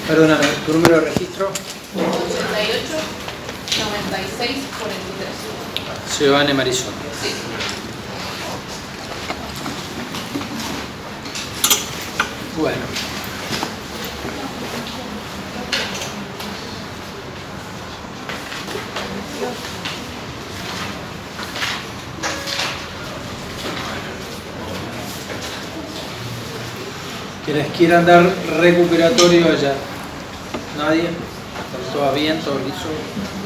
Perdóname, ¿tu número de registro? 88 96 43. Giovanni Marisol. Sí. Bueno. ¿Quienes quieran dar recuperatorio allá? ¿Nadie? ¿Está todo bien? ¿Todo liso?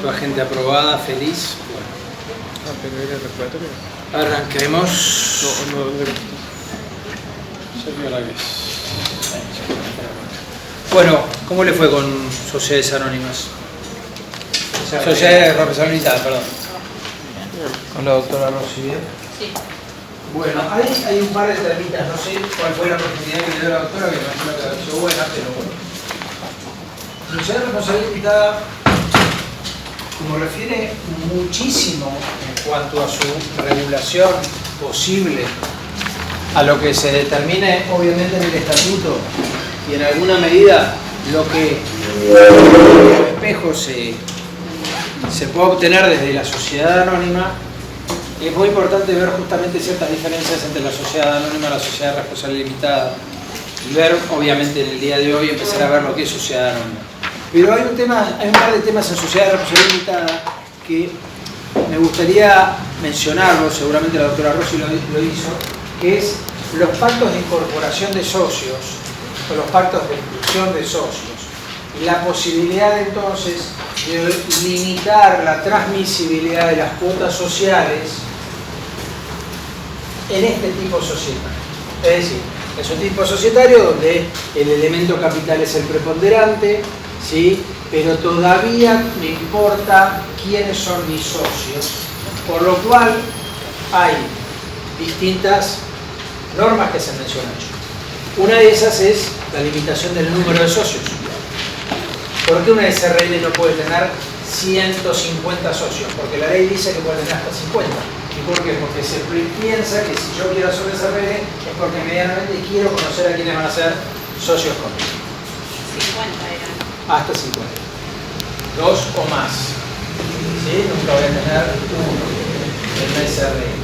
¿Toda gente aprobada? ¿Feliz? Bueno. pero era recuperatorio. Arranquemos. No. Bueno, ¿cómo le fue con sociedades anónimas? Sociedades de responsabilidad, perdón. Con la doctora Rossi, ¿bien? Sí. Bueno, hay un par de temitas, no sé cuál fue la profundidad que le dio la doctora, que me imagino que la hizo buena, pero bueno. Sociedad de responsabilidad limitada, como refiere muchísimo en cuanto a su regulación posible, a lo que se determine obviamente en el estatuto y en alguna medida lo que el espejo se puede obtener desde la sociedad anónima. Es muy importante ver justamente ciertas diferencias entre la sociedad anónima y la sociedad de responsabilidad limitada y ver, obviamente, en el día de hoy empezar a ver lo que es sociedad anónima. Pero hay un par de temas en sociedad de responsabilidad limitada que me gustaría mencionarlo, seguramente la doctora Rossi lo hizo, que es los pactos de incorporación de socios o los pactos de exclusión de socios y la posibilidad entonces de limitar la transmisibilidad de las cuotas sociales en este tipo societario. Es decir, es un tipo societario donde el elemento capital es el preponderante, ¿sí? Pero todavía me importa quiénes son mis socios, por lo cual hay distintas normas que se mencionan. Una de esas es la limitación del número de socios. ¿Por qué una SRL no puede tener 150 socios? Porque la ley dice que puede tener hasta 50. ¿Y por qué? Porque se piensa que si yo quiero hacer una SRL es porque medianamente quiero conocer a quienes van a ser socios conmigo. 50 eran. Hasta 50. 2 o más. ¿Sí? Nunca voy a tener uno en la SRL.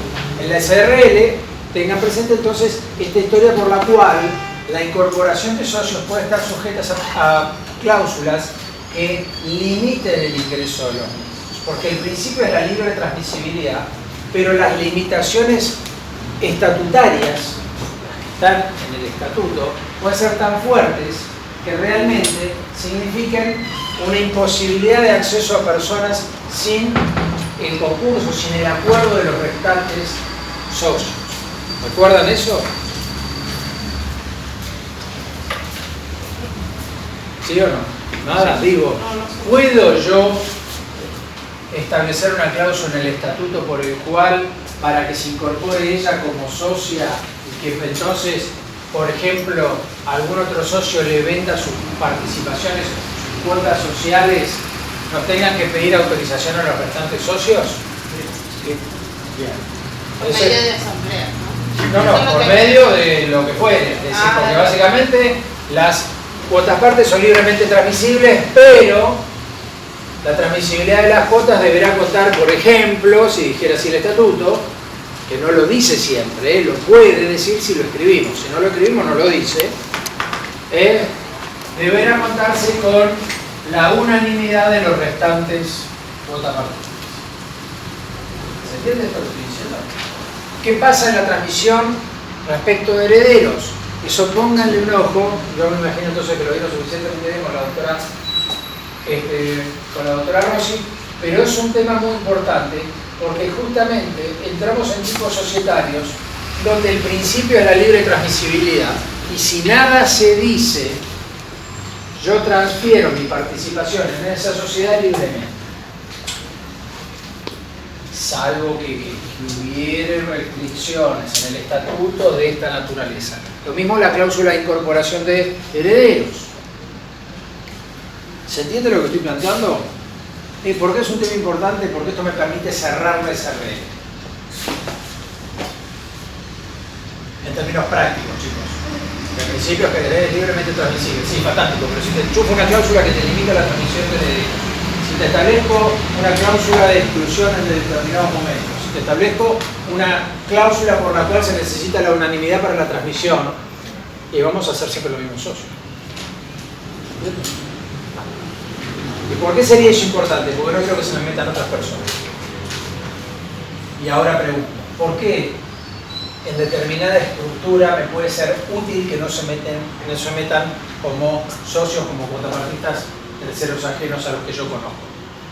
En la SRL, tengan presente entonces esta historia por la cual la incorporación de socios puede estar sujeta a cláusulas que limiten el ingreso de los mismos. Porque el principio es la libre transmisibilidad, pero las limitaciones estatutarias que están en el estatuto pueden ser tan fuertes que realmente significan una imposibilidad de acceso a personas sin el concurso, sin el acuerdo de los restantes socios. ¿Recuerdan eso? ¿Sí o no? Nada, digo, ¿puedo yo establecer una cláusula en el estatuto por el cual, para que se incorpore ella como socia y que entonces, por ejemplo, algún otro socio le venda sus participaciones, sus cuotas sociales, nos tengan que pedir autorización a los restantes socios? Bien. Por medio de asamblea, ¿no? No, por medio de lo que fuere. Es decir, porque básicamente las cuotas partes son libremente transmisibles, pero la transmisibilidad de las cuotas deberá contar, por ejemplo, si dijera así el estatuto, que no lo dice siempre, lo puede decir si lo escribimos. Si no lo escribimos, no lo dice. Deberá contarse con la unanimidad de los restantes cuotas partes. ¿Se entiende esto que estoy diciendo? ¿Qué pasa en la transmisión respecto de herederos? Eso pónganle un ojo. Yo me imagino entonces que lo vieron suficientemente bien con la doctora Rossi, pero es un tema muy importante porque justamente entramos en tipos societarios donde el principio es la libre transmisibilidad y si nada se dice, yo transfiero mi participación en esa sociedad libremente, salvo que hubiera restricciones en el estatuto de esta naturaleza. Lo mismo la cláusula de incorporación de herederos. ¿Se entiende lo que estoy planteando? ¿Por qué es un tema importante? Porque esto me permite cerrar la SRL. En términos prácticos, chicos. principios que es libremente transmisible. Sí, fantástico, pero si te enchufo una cláusula que te limita la transmisión de derechos, si te establezco una cláusula de exclusión en determinados momentos, si te establezco una cláusula por la cual se necesita la unanimidad para la transmisión, y vamos a hacer siempre los mismos socios. ¿Y por qué sería eso importante? Porque no quiero que se me metan otras personas. Y ahora pregunto, ¿por qué en determinada estructura me puede ser útil que no se metan como socios, como contrapartistas terceros ajenos a los que yo conozco?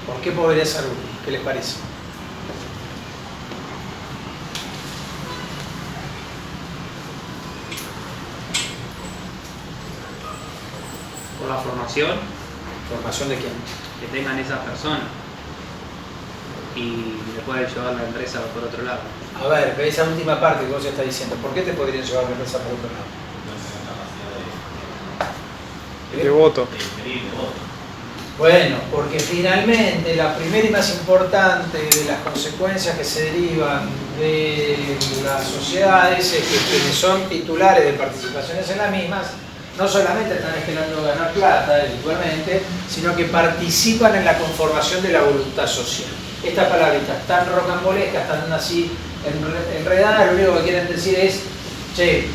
¿Por qué podría ser útil? ¿Qué les parece? Por la formación ¿Formación de quién? que tengan esas personas y le pueden llevar la empresa por otro lado. A ver, esa última parte que vos estás diciendo, ¿por qué te podrían llevar la empresa por otro lado? De voto. Bueno, porque finalmente la primera y más importante de las consecuencias que se derivan de las sociedades es que quienes son titulares de participaciones en las mismas no solamente están esperando ganar plata eventualmente, sino que participan en la conformación de la voluntad social. Estas palabritas tan rocambolescas, tan así enredadas, lo único que quieren decir es, che,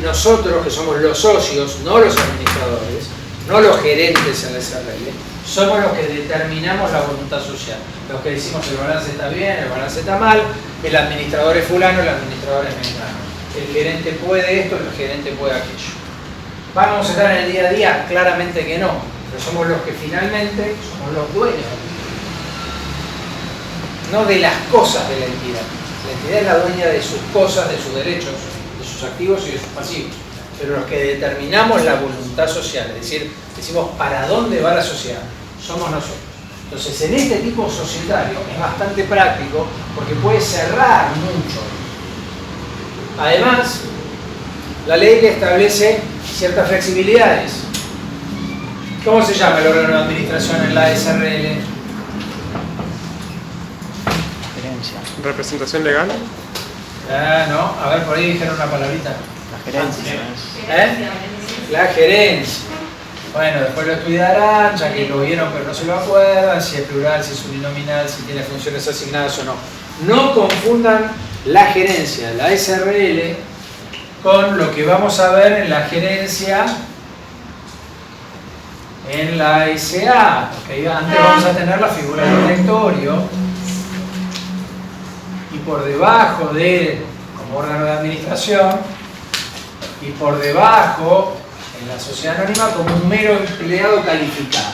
nosotros que somos los socios, no los administradores, no los gerentes en la SRL, somos los que determinamos la voluntad social. Los que decimos el balance está bien, el balance está mal, el administrador es fulano, el administrador es mengano. El gerente puede esto, el gerente puede aquello. ¿Vamos a estar en el día a día? Claramente que no, pero somos los que finalmente somos los dueños. No de las cosas de la entidad. La entidad es la dueña de sus cosas, de sus derechos, de sus activos y de sus pasivos. Pero los que determinamos la voluntad social, es decir, decimos para dónde va la sociedad, somos nosotros. Entonces, en este tipo societario es bastante práctico porque puede cerrar mucho. Además, la ley le establece ciertas flexibilidades. ¿Cómo se llama el órgano de administración en la SRL? ¿Representación legal? Ah, no, a ver, por ahí dijeron una palabrita. La gerencia. La gerencia. Bueno, después lo estudiarán, ya que lo vieron pero no se lo acuerdan, si es plural, si es uninominal, si tiene funciones asignadas o no. No confundan la gerencia de la SRL con lo que vamos a ver en la gerencia en la SA, porque antes vamos a tener la figura del directorio y por debajo de, como órgano de administración, y por debajo en la sociedad anónima como un mero empleado calificado.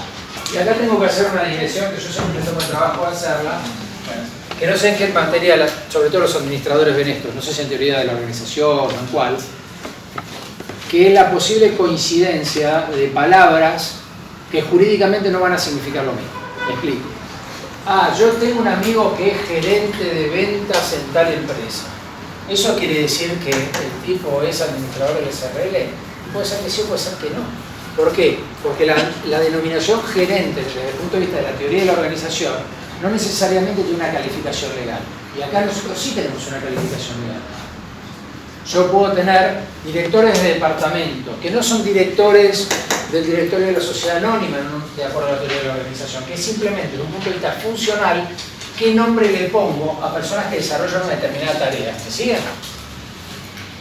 Y acá tengo que hacer una digresión que yo siempre tomo el trabajo de hacerla, que no sé en qué materia, sobre todo los administradores ven esto, no sé si en teoría de la organización o en cuál, que es la posible coincidencia de palabras que jurídicamente no van a significar lo mismo. Me explico. Ah, yo tengo un amigo que es gerente de ventas en tal empresa. ¿Eso quiere decir que el tipo es administrador del SRL? Puede ser que sí, puede ser que no. ¿Por qué? Porque la denominación gerente, desde el punto de vista de la teoría de la organización, no necesariamente tiene una calificación legal. Y acá nosotros sí tenemos una calificación legal. Yo puedo tener directores de departamento, que no son directores del directorio de la sociedad anónima, de acuerdo a la teoría de la organización, que es simplemente, desde un punto de vista funcional, qué nombre le pongo a personas que desarrollan una determinada tarea. ¿Me siguen?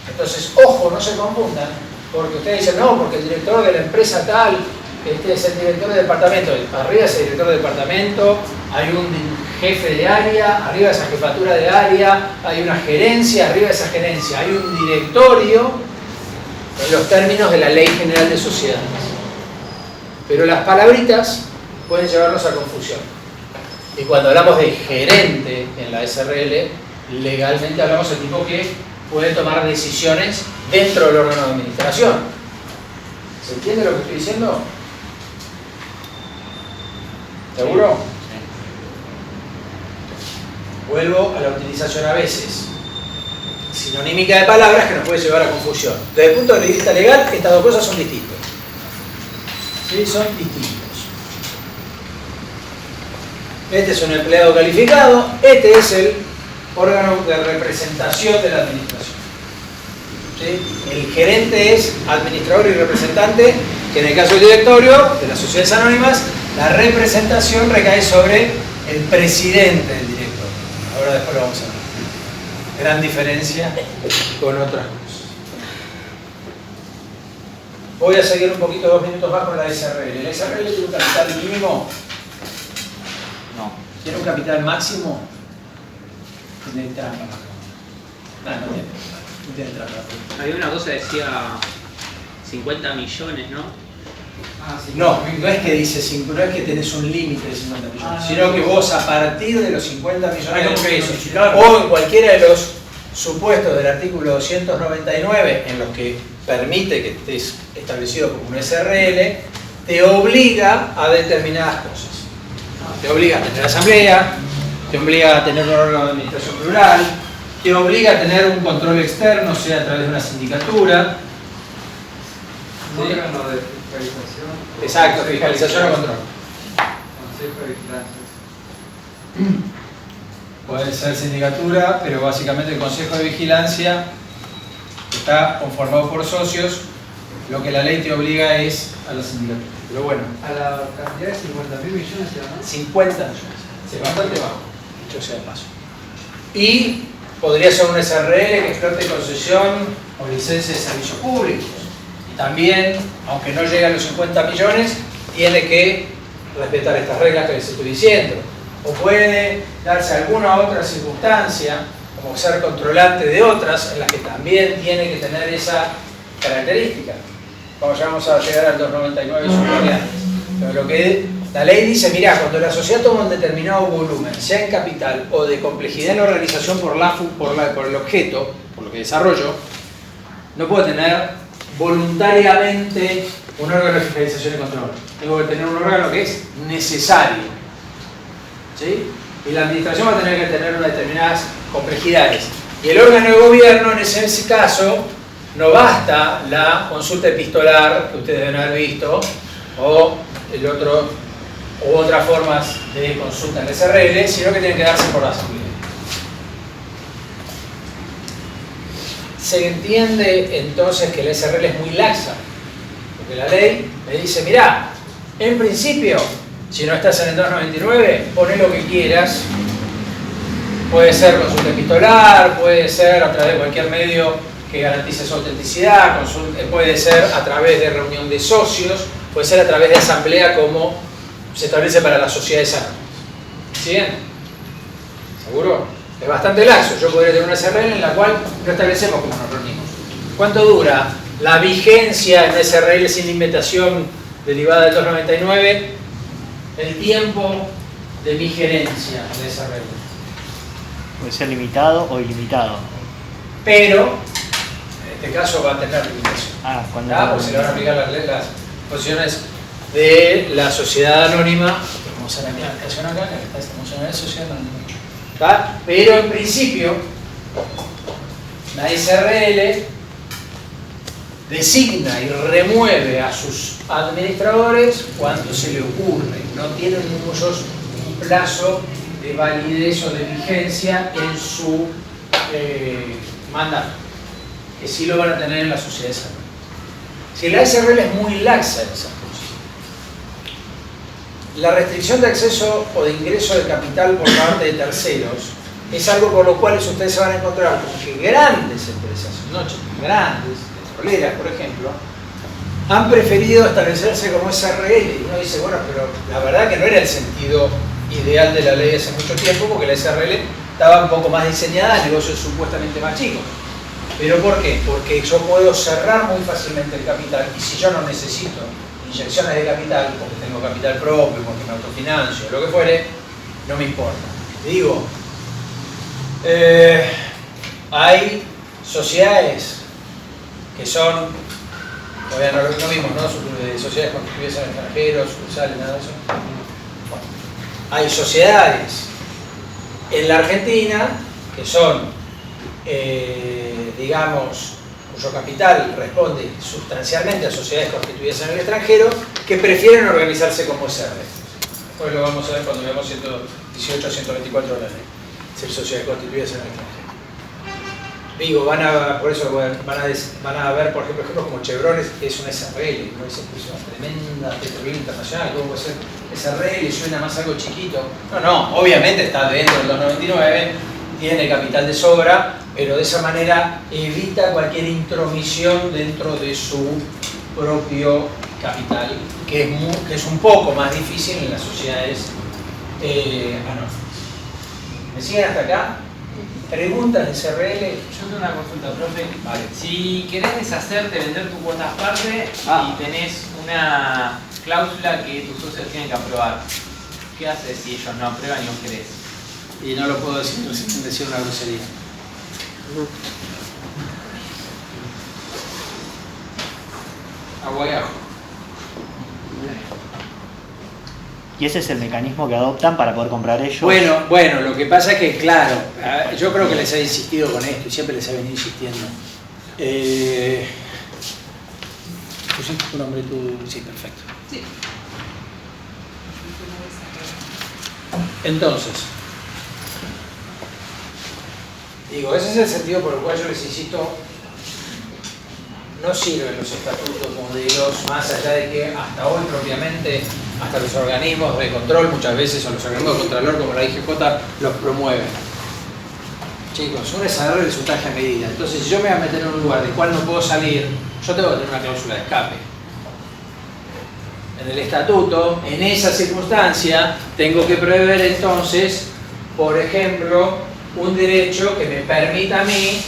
Entonces, ojo, no se confundan, porque ustedes dicen, no, porque el director de la empresa tal, este es el director de departamento. Arriba de ese director de departamento hay un jefe de área, arriba de esa jefatura de área hay una gerencia, arriba de esa gerencia hay un directorio, en los términos de la Ley General de Sociedades. Pero las palabritas pueden llevarnos a confusión. Y cuando hablamos de gerente en la SRL, legalmente hablamos de tipo que puede tomar decisiones dentro del órgano de administración. ¿Se entiende lo que estoy diciendo? ¿Seguro? Vuelvo a la utilización a veces sinonímica de palabras que nos puede llevar a confusión. Desde el punto de vista legal, estas dos cosas son distintas. ¿Sí? Son distintos. Este es un empleado calificado, este es el órgano de representación de la administración. ¿sí? El gerente es administrador y representante, que en el caso del directorio de las sociedades anónimas, la representación recae sobre el presidente del directorio. Ahora después lo vamos a ver. Gran diferencia con otras cosas. Voy a seguir un poquito, 2 minutos más con la SRL. ¿La SRL tiene un capital mínimo? No. ¿Tiene un capital máximo? Tiene trampa. No tiene trampa. Había una cosa que decía 50 millones, ¿no? No es que dice 5, no es que tenés un límite de 50 millones, sino que vos a partir de los 50 millones de pesos o en cualquiera de los supuestos del artículo 299 en los que permite que estés establecido como un SRL, te obliga a determinadas cosas. Te obliga a tener asamblea, te obliga a tener un órgano de administración plural, te obliga a tener un control externo, sea a través de una sindicatura. Un órgano de fiscalización. Exacto, fiscalización o control. Consejo de vigilancia. Puede ser sindicatura, pero básicamente el Consejo de Vigilancia está conformado por socios. Lo que la ley te obliga es a la sindicatura. Pero bueno, A la cantidad de 50.000 millones, ¿no? 50 millones. Es bastante bajo, dicho sea de paso. Y podría ser un SRL que explote concesión o licencia de servicios públicos. Y también, aunque no llegue a los 50 millones, tiene que respetar estas reglas que les estoy diciendo. O puede darse alguna otra circunstancia, como ser controlante de otras, en las que también tiene que tener esa característica. Como ya vamos a llegar al 299 subvariantes. Pero lo que la ley dice, mirá, cuando la sociedad toma un determinado volumen, sea en capital o de complejidad en la organización por el objeto, por lo que desarrollo, no puedo tener voluntariamente un órgano de fiscalización y control. Tengo que tener un órgano que es necesario. ¿Sí? Y la administración va a tener que tener unas determinadas complejidades. Y el órgano de gobierno, en ese caso, no basta la consulta epistolar, que ustedes deben haber visto, o otras formas de consulta en SRL, sino que tienen que darse por la asamblea. Se entiende entonces que el SRL es muy laxa, porque la ley me dice, mirá, en principio, si no estás en el 299, poné lo que quieras. Puede ser consulta epistolar, puede ser a través de cualquier medio que garantice su autenticidad, puede ser a través de reunión de socios, puede ser a través de asamblea como se establece para las sociedades anónimas. ¿Sí bien? ¿Seguro? Es bastante laxo. Yo podría tener una SRL en la cual no establecemos cómo nos reunimos. ¿Cuánto dura la vigencia en SRL sin limitación derivada del 299? El tiempo de mi gerencia de SRL. Puede ser limitado o ilimitado. Pero, en este caso va a tener limitación. Cuando Porque se le van a aplicar las posiciones de la sociedad anónima. Vamos a la aplicación acá, que está funcionando de sociedad anónima. ¿Está? Pero en principio, la SRL designa y remueve a sus administradores cuando se le ocurre. No tienen muchos un plazo de validez o de vigencia en su mandato, que sí lo van a tener en las sociedades anónimas. Si la SRL es muy laxa en esas cosas, la restricción de acceso o de ingreso de capital por parte de terceros es algo por lo cual ustedes se van a encontrar con que grandes empresas, no grandes, petroleras por ejemplo, han preferido establecerse como SRL. Y uno dice, bueno, pero la verdad que no era el sentido ideal de la ley hace mucho tiempo, porque la SRL estaba un poco más diseñada a negocios supuestamente más chicos. ¿Pero por qué? Porque yo puedo cerrar muy fácilmente el capital, y si yo no necesito inyecciones de capital, porque tengo capital propio, porque me autofinancio, lo que fuere, no me importa. Digo, hay sociedades que son, todavía no vimos, ¿no? Sociedades constituidas en extranjeros, sucursales, nada de eso. Bueno, hay sociedades en la Argentina que son, digamos, cuyo capital responde sustancialmente a sociedades constituidas en el extranjero, que prefieren organizarse como SRL. Después lo vamos a ver cuando veamos 118 o 124 de la ley, ser sociedades constituidas en el extranjero. Digo, por eso van a ver, por ejemplo, ejemplos como Chevron es una SRL, ¿no? Es una tremenda petrolera internacional. ¿Cómo puede ser SRL? Suena más algo chiquito. No, obviamente está dentro del 299, tiene capital de sobra, pero de esa manera evita cualquier intromisión dentro de su propio capital, que es un poco más difícil en las sociedades anónimas. ¿Me siguen hasta acá? ¿Preguntas de SRL? Yo tengo una consulta, profe. Vale. Si querés deshacerte, vender tu cuota aparte y tenés una cláusula que tus socios tienen que aprobar, ¿qué haces si ellos no aprueban y vos querés? Y no lo puedo decir sin decir una grosería. Agua y ajo. Y ese es el mecanismo que adoptan para poder comprar ellos. Bueno, lo que pasa es que, claro, yo creo que les he insistido con esto y siempre les he venido insistiendo. ¿Pusiste tu nombre? Sí, perfecto. Sí. Entonces, digo, ese es el sentido por el cual yo les insisto, no sirven los estatutos, modelos, más allá de que hasta hoy propiamente, hasta los organismos de control muchas veces, o los organismos de contralor como la IGJ, los promueven. Chicos, un SRL es un traje a medida, entonces si yo me voy a meter en un lugar del cual no puedo salir, yo tengo que tener una cláusula de escape. En el estatuto, en esa circunstancia, tengo que prever entonces, por ejemplo, un derecho que me permita a mí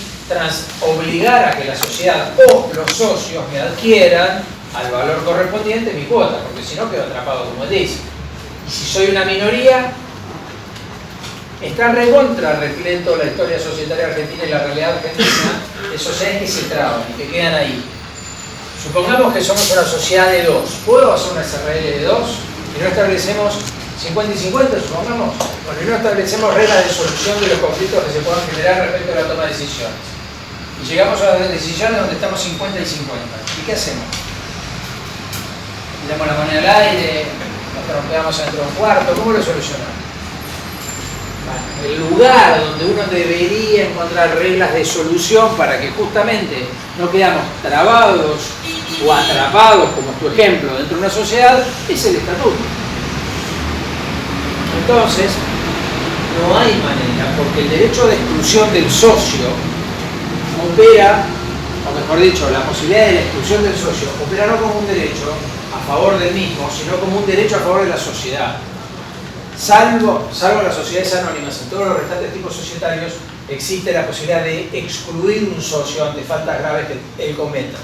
obligar a que la sociedad o los socios me adquieran al valor correspondiente mi cuota, porque si no quedo atrapado como él dice. Y si soy una minoría, está recontra repleto la historia societaria argentina y la realidad argentina de sociedades que se traban y que quedan ahí. Supongamos que somos una sociedad de dos. ¿Puedo hacer una SRL de dos? Y no establecemos 50 y 50, supongamos. Bueno, y no establecemos reglas de solución de los conflictos que se puedan generar respecto a la toma de decisiones. Y llegamos a las decisiones donde estamos 50 y 50. ¿Y qué hacemos? Tiramos la moneda al aire, nos trompeamos dentro de un cuarto. ¿Cómo lo solucionamos? El lugar donde uno debería encontrar reglas de solución para que justamente no quedamos trabados o atrapados, como es tu ejemplo, dentro de una sociedad, es el estatuto. Entonces, no hay manera, porque el derecho de exclusión del socio opera, o mejor dicho, la posibilidad de la exclusión del socio opera no como un derecho a favor del mismo, sino como un derecho a favor de la sociedad. Salvo las sociedades anónimas, en todos los restantes tipos societarios existe la posibilidad de excluir un socio ante faltas graves que él cometa.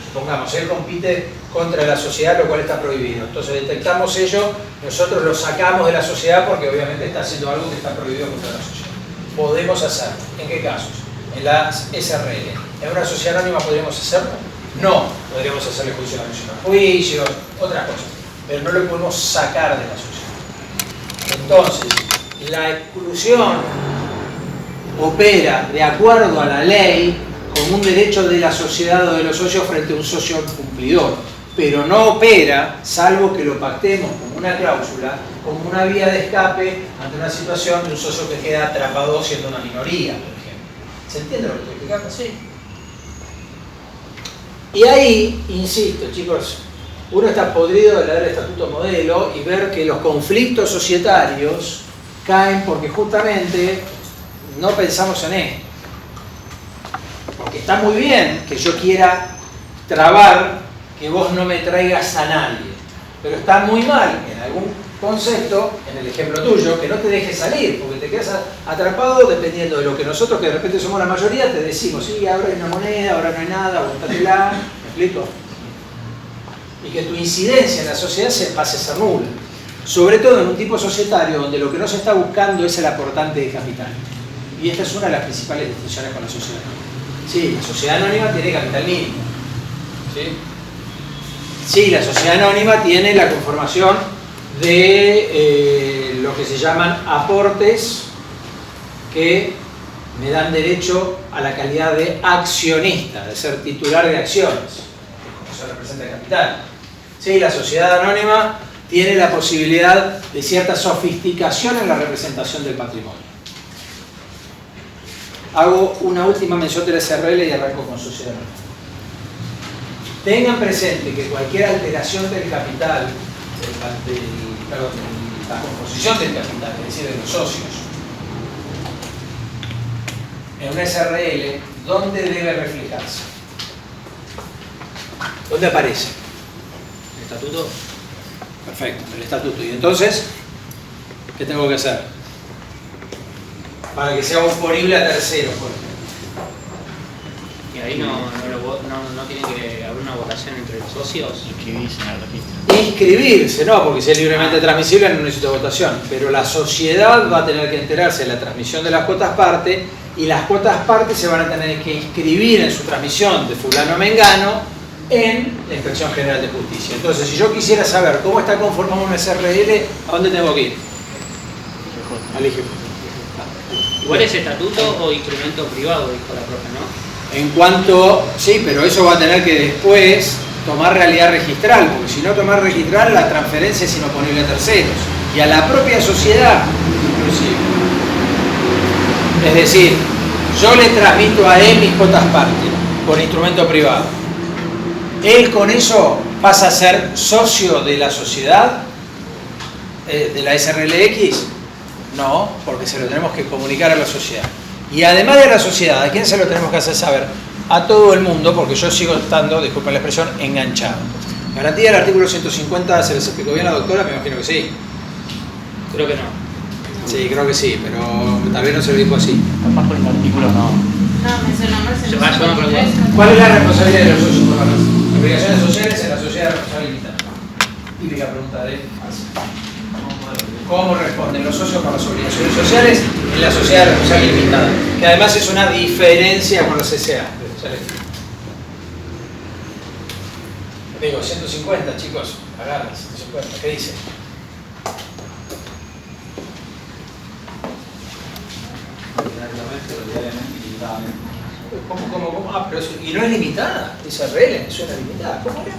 Supongamos, él compite contra la sociedad, lo cual está prohibido. Entonces detectamos ello, nosotros lo sacamos de la sociedad porque obviamente está haciendo algo que está prohibido contra la sociedad. Podemos hacerlo. ¿En qué casos? En las SRL. ¿En una sociedad anónima podríamos hacerlo? No. Podríamos hacerle juicio a la juicio, otras cosas. Pero no lo podemos sacar de la sociedad. Entonces, la exclusión opera de acuerdo a la ley como un derecho de la sociedad o de los socios frente a un socio cumplidor, pero no opera, salvo que lo pactemos como una cláusula, como una vía de escape ante una situación de un socio que queda atrapado siendo una minoría, por ejemplo. ¿Se entiende lo que estoy explicando? Sí. Y ahí, insisto, chicos, uno está podrido de leer el estatuto modelo y ver que los conflictos societarios caen porque justamente no pensamos en esto. Porque está muy bien que yo quiera trabar que vos no me traigas a nadie, pero está muy mal en algún concepto, en el ejemplo tuyo, que no te dejes salir, porque te quedas atrapado dependiendo de lo que nosotros, que de repente somos la mayoría, te decimos, sí, ahora hay una moneda, ahora no hay nada, aguantátela, ¿me explico? Y que tu incidencia en la sociedad se pase a ser nula. Sobre todo en un tipo societario donde lo que no se está buscando es el aportante de capital. Y esta es una de las principales distinciones con la sociedad anónima. Sí, la sociedad anónima tiene capital mínimo. ¿Sí? Sí, la sociedad anónima tiene la conformación de lo que se llaman aportes que me dan derecho a la calidad de accionista, de ser titular de acciones. Eso representa el capital. Sí, la sociedad anónima tiene la posibilidad de cierta sofisticación en la representación del patrimonio. hago una última mención del SRL y arranco con sociedad. Tengan presente que cualquier alteración del capital, de la composición del capital, es decir, de los socios, en una SRL, ¿dónde debe reflejarse? ¿Dónde aparece? ¿El estatuto? Perfecto, el estatuto. Y entonces, ¿qué tengo que hacer? Para que sea oponible a terceros, por ejemplo. Y ahí no tiene que haber una votación entre los socios. Inscribirse en el registro. Inscribirse, no, porque si es libremente transmisible no necesita votación, pero la sociedad va a tener que enterarse de la transmisión de las cuotas parte y las cuotas parte se van a tener que inscribir en su transmisión de fulano a mengano en la Inspección General de Justicia. Entonces, si yo quisiera saber cómo está conformado un SRL, ¿a dónde tengo que ir? Al IGJ. Igual es estatuto o instrumento privado, dijo la profe, ¿no? En cuanto, sí, pero eso va a tener que después tomar realidad registral, porque si no tomar registral, la transferencia es inoponible a terceros y a la propia sociedad, inclusive. Es decir, yo le transmito a él mis cuotas parte por instrumento privado. Él con eso pasa a ser socio de la sociedad, de la SRLX. No, porque se lo tenemos que comunicar a la sociedad. Y además de la sociedad, ¿a quién se lo tenemos que hacer saber? A todo el mundo, porque yo sigo estando, disculpen la expresión, enganchado. ¿Garantía del artículo 150 se les explicó bien a la doctora? Me imagino que sí. Creo que no. Sí, creo que sí, pero tal vez no se lo dijo así. Capaz con el artículo no. No, mencionamos el Se va a llamar por 53. ¿Cuál es la responsabilidad de los socios por las obligaciones sociales en la sociedad responsable limitada? Típica pregunta de ¿cómo responden los socios por las obligaciones sociales en la sociedad responsable limitada? Que además es una diferencia con los SA. Digo, 150, chicos, agarren, 150, ¿qué dice? ¿Cómo? Ah, pero y no es limitada, dice RL, suena limitada. ¿Cómo era?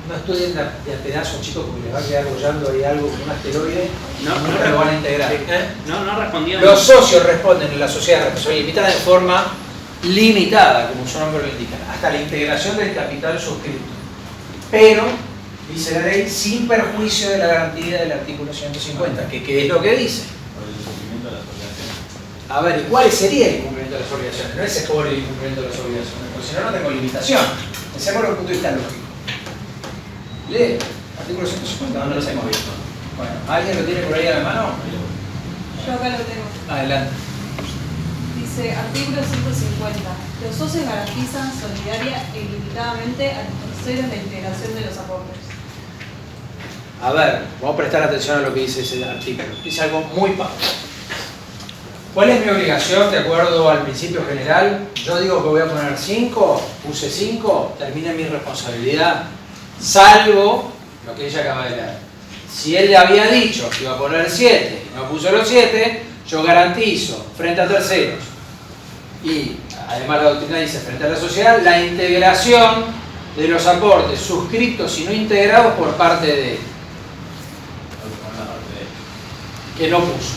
No estudien de a pedazos, chicos, porque les va a quedar bollando ahí algo con un asteroide. No lo van a integrar. No respondió. Los socios responden en la sociedad de responsabilidad limitada de forma limitada, como su nombre lo indica, hasta la integración del capital suscrito. Pero, dice la ley, sin perjuicio de la garantía del artículo 150, que ¿qué es lo que dice? A ver, ¿y cuál sería el incumplimiento de las obligaciones? No es por el incumplimiento de las obligaciones, porque si no, no tengo limitación. Pensemos desde el punto de vista lógico. Lee, artículo 150, ¿dónde lo hemos visto? Bueno, ¿alguien lo tiene por ahí a la mano? Yo acá lo tengo. Adelante. Dice, artículo 150. Los socios garantizan solidaria e ilimitadamente a los terceros la integración de los aportes. A ver, vamos a prestar atención a lo que dice ese artículo. Dice algo muy pauta. ¿Cuál es mi obligación de acuerdo al principio general? Yo digo que voy a poner 5, puse 5, termina mi responsabilidad, salvo lo que ella acaba de leer. Si él le había dicho que iba a poner 7 y no puso los 7, yo garantizo frente a terceros y además la doctrina dice frente a la sociedad la integración de los aportes suscriptos y no integrados por parte de él. Que no puso.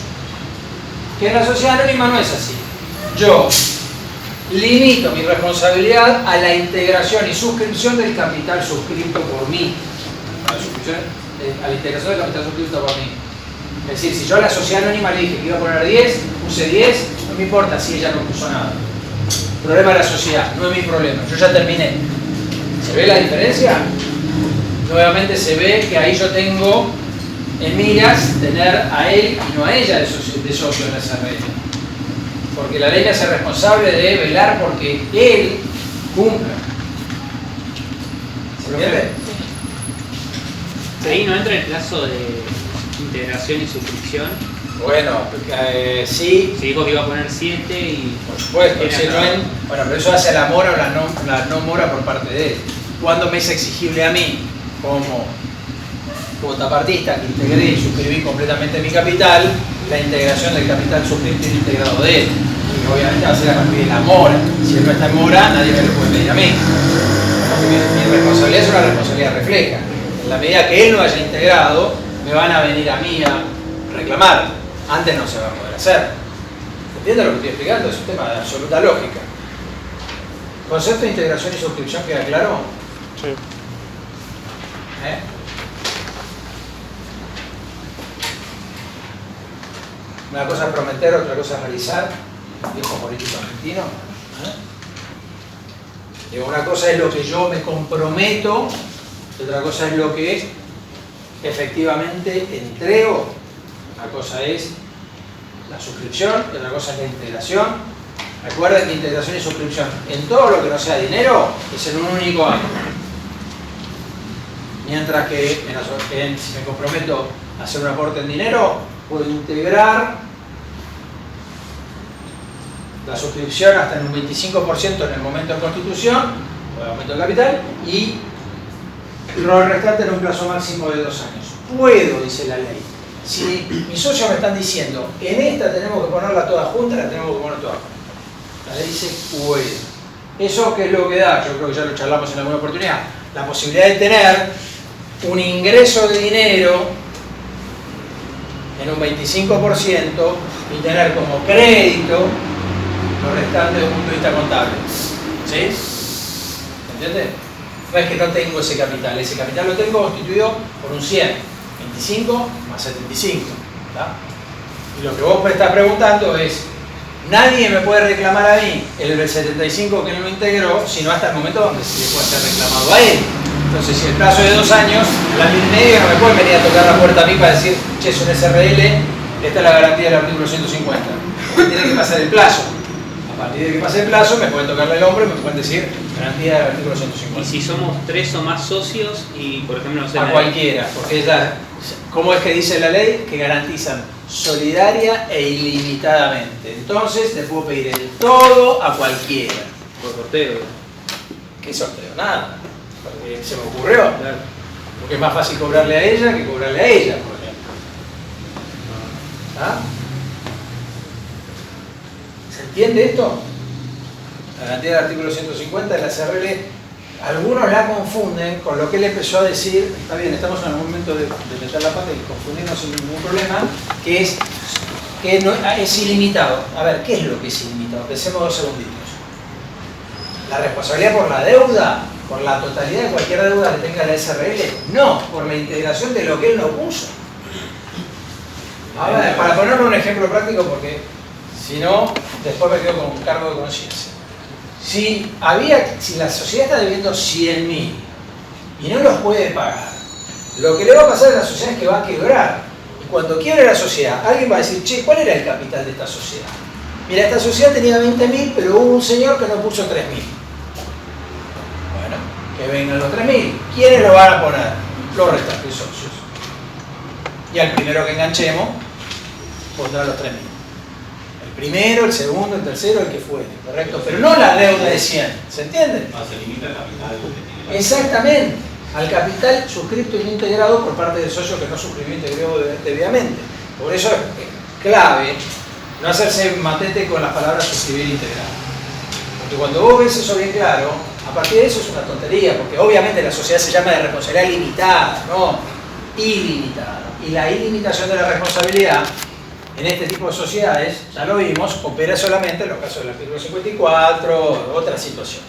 Que en la sociedad anónima no es así. Yo limito mi responsabilidad a la integración y suscripción del capital suscrito por mí. A la integración del capital suscrito por mí. Es decir, si yo a la sociedad anónima le dije que iba a poner 10, puse 10, no me importa si ella no puso nada. El problema de la sociedad, no es mi problema. Yo ya terminé. ¿Se ve la diferencia? Nuevamente se ve que ahí yo tengo en miras tener a él y no a ella de socio en esa red. Porque la ley le hace responsable de velar porque él cumpla. ¿Se entiende? Ahí no entra el plazo de integración y suscripción. Bueno, sí. Se dijo que iba a poner 7 y... Por supuesto. Era Si no claro. bueno, pero eso hace la mora o la no mora por parte de él. ¿Cuándo me es exigible a mí, como cuotapartista, que integré y suscribí completamente mi capital, la integración del capital suscrito y integrado de él? Y obviamente va a ser a partir de la mora. Si él no está en mora, nadie me lo puede pedir a mí. Porque mi responsabilidad es una responsabilidad refleja. En la medida que él no haya integrado, me van a venir a mí a reclamar. Antes no se va a poder hacer. ¿Entiendes lo que estoy explicando? Es un tema de absoluta lógica. ¿Concepto de integración y suscripción queda claro? Sí. Una cosa es prometer, otra cosa es realizar. Viejo político argentino. Digo, una cosa es lo que yo me comprometo, y otra cosa es lo que efectivamente entrego. Una cosa es la suscripción y otra cosa es la integración. Recuerden que integración y suscripción en todo lo que no sea dinero es en un único acto. Mientras que si me comprometo a hacer un aporte en dinero, puedo integrar la suscripción hasta en un 25% en el momento de constitución o de aumento de capital y lo restante en un plazo máximo de 2 años. Puedo, dice la ley. Si mis socios me están diciendo, en esta tenemos que ponerla toda junta, la tenemos que poner toda junta. La ley dice puedo. ¿Eso qué es lo que da? Yo creo que ya lo charlamos en alguna oportunidad. La posibilidad de tener un ingreso de dinero en un 25% y tener como crédito lo restante desde un punto de vista contable. ¿Sí? ¿Entiendes? No es que no tengo ese capital lo tengo constituido por un 100, 25 más 75. ¿Tá? Y lo que vos me estás preguntando es, nadie me puede reclamar a mí el 75 que no lo integró, sino hasta el momento donde se le puede ser reclamado a él. Entonces, si el plazo de 2 años, el año y medio no me puede venir a tocar la puerta a mí para decir, che, es un SRL, esta es la garantía del artículo 150. Tiene que pasar el plazo. A partir de que pase el plazo, me pueden tocarle el hombro y me pueden decir, garantía del artículo 150. Y si somos 3 o más socios y, por ejemplo, no sé... A cualquiera, porque ella, ¿cómo es que dice la ley? Que garantizan solidaria e ilimitadamente. Entonces, le puedo pedir el todo a cualquiera. Por sorteo. ¿Qué sorteo? Nada. Porque se me ocurrió. Claro. Porque es más fácil cobrarle a ella que cobrarle a ella, por ejemplo. ¿Ah? ¿Se entiende esto? La garantía del artículo 150 de la CRL, algunos la confunden con lo que él empezó a decir. Está bien, estamos en el momento de meter la pata y confundirnos sin ningún problema, que es que no, es ilimitado. A ver, ¿qué es lo que es ilimitado? Pensemos 2 segunditos. La responsabilidad por la deuda, por la totalidad de cualquier deuda que tenga la SRL, no, por la integración de lo que él no puso. A ver, para ponerle un ejemplo práctico, porque si no, después me quedo con un cargo de conciencia. Si la sociedad está debiendo 100.000 y no los puede pagar, lo que le va a pasar a la sociedad es que va a quebrar. Y cuando quiebre la sociedad, alguien va a decir, che, ¿cuál era el capital de esta sociedad? Mira, esta sociedad tenía 20.000, pero hubo un señor que no puso 3.000. Bueno, que vengan los 3.000. ¿Quiénes lo van a poner? Los restantes socios. Y al primero que enganchemos, pondrá los 3.000. El primero, el segundo, el tercero, el que fuere, ¿correcto? Pero no la deuda de 100, ¿se entiende? Se limita el capital que tiene. Exactamente, al capital suscripto y no integrado por parte del socio que no suscribió e integró debidamente. Por eso es clave no hacerse matete con las palabras suscribir e integrar. Porque cuando vos ves eso bien claro, a partir de eso es una tontería, porque obviamente la sociedad se llama de responsabilidad limitada, no ilimitada. Y la ilimitación de la responsabilidad en este tipo de sociedades, ya lo vimos, opera solamente en los casos del artículo 54, otras situaciones.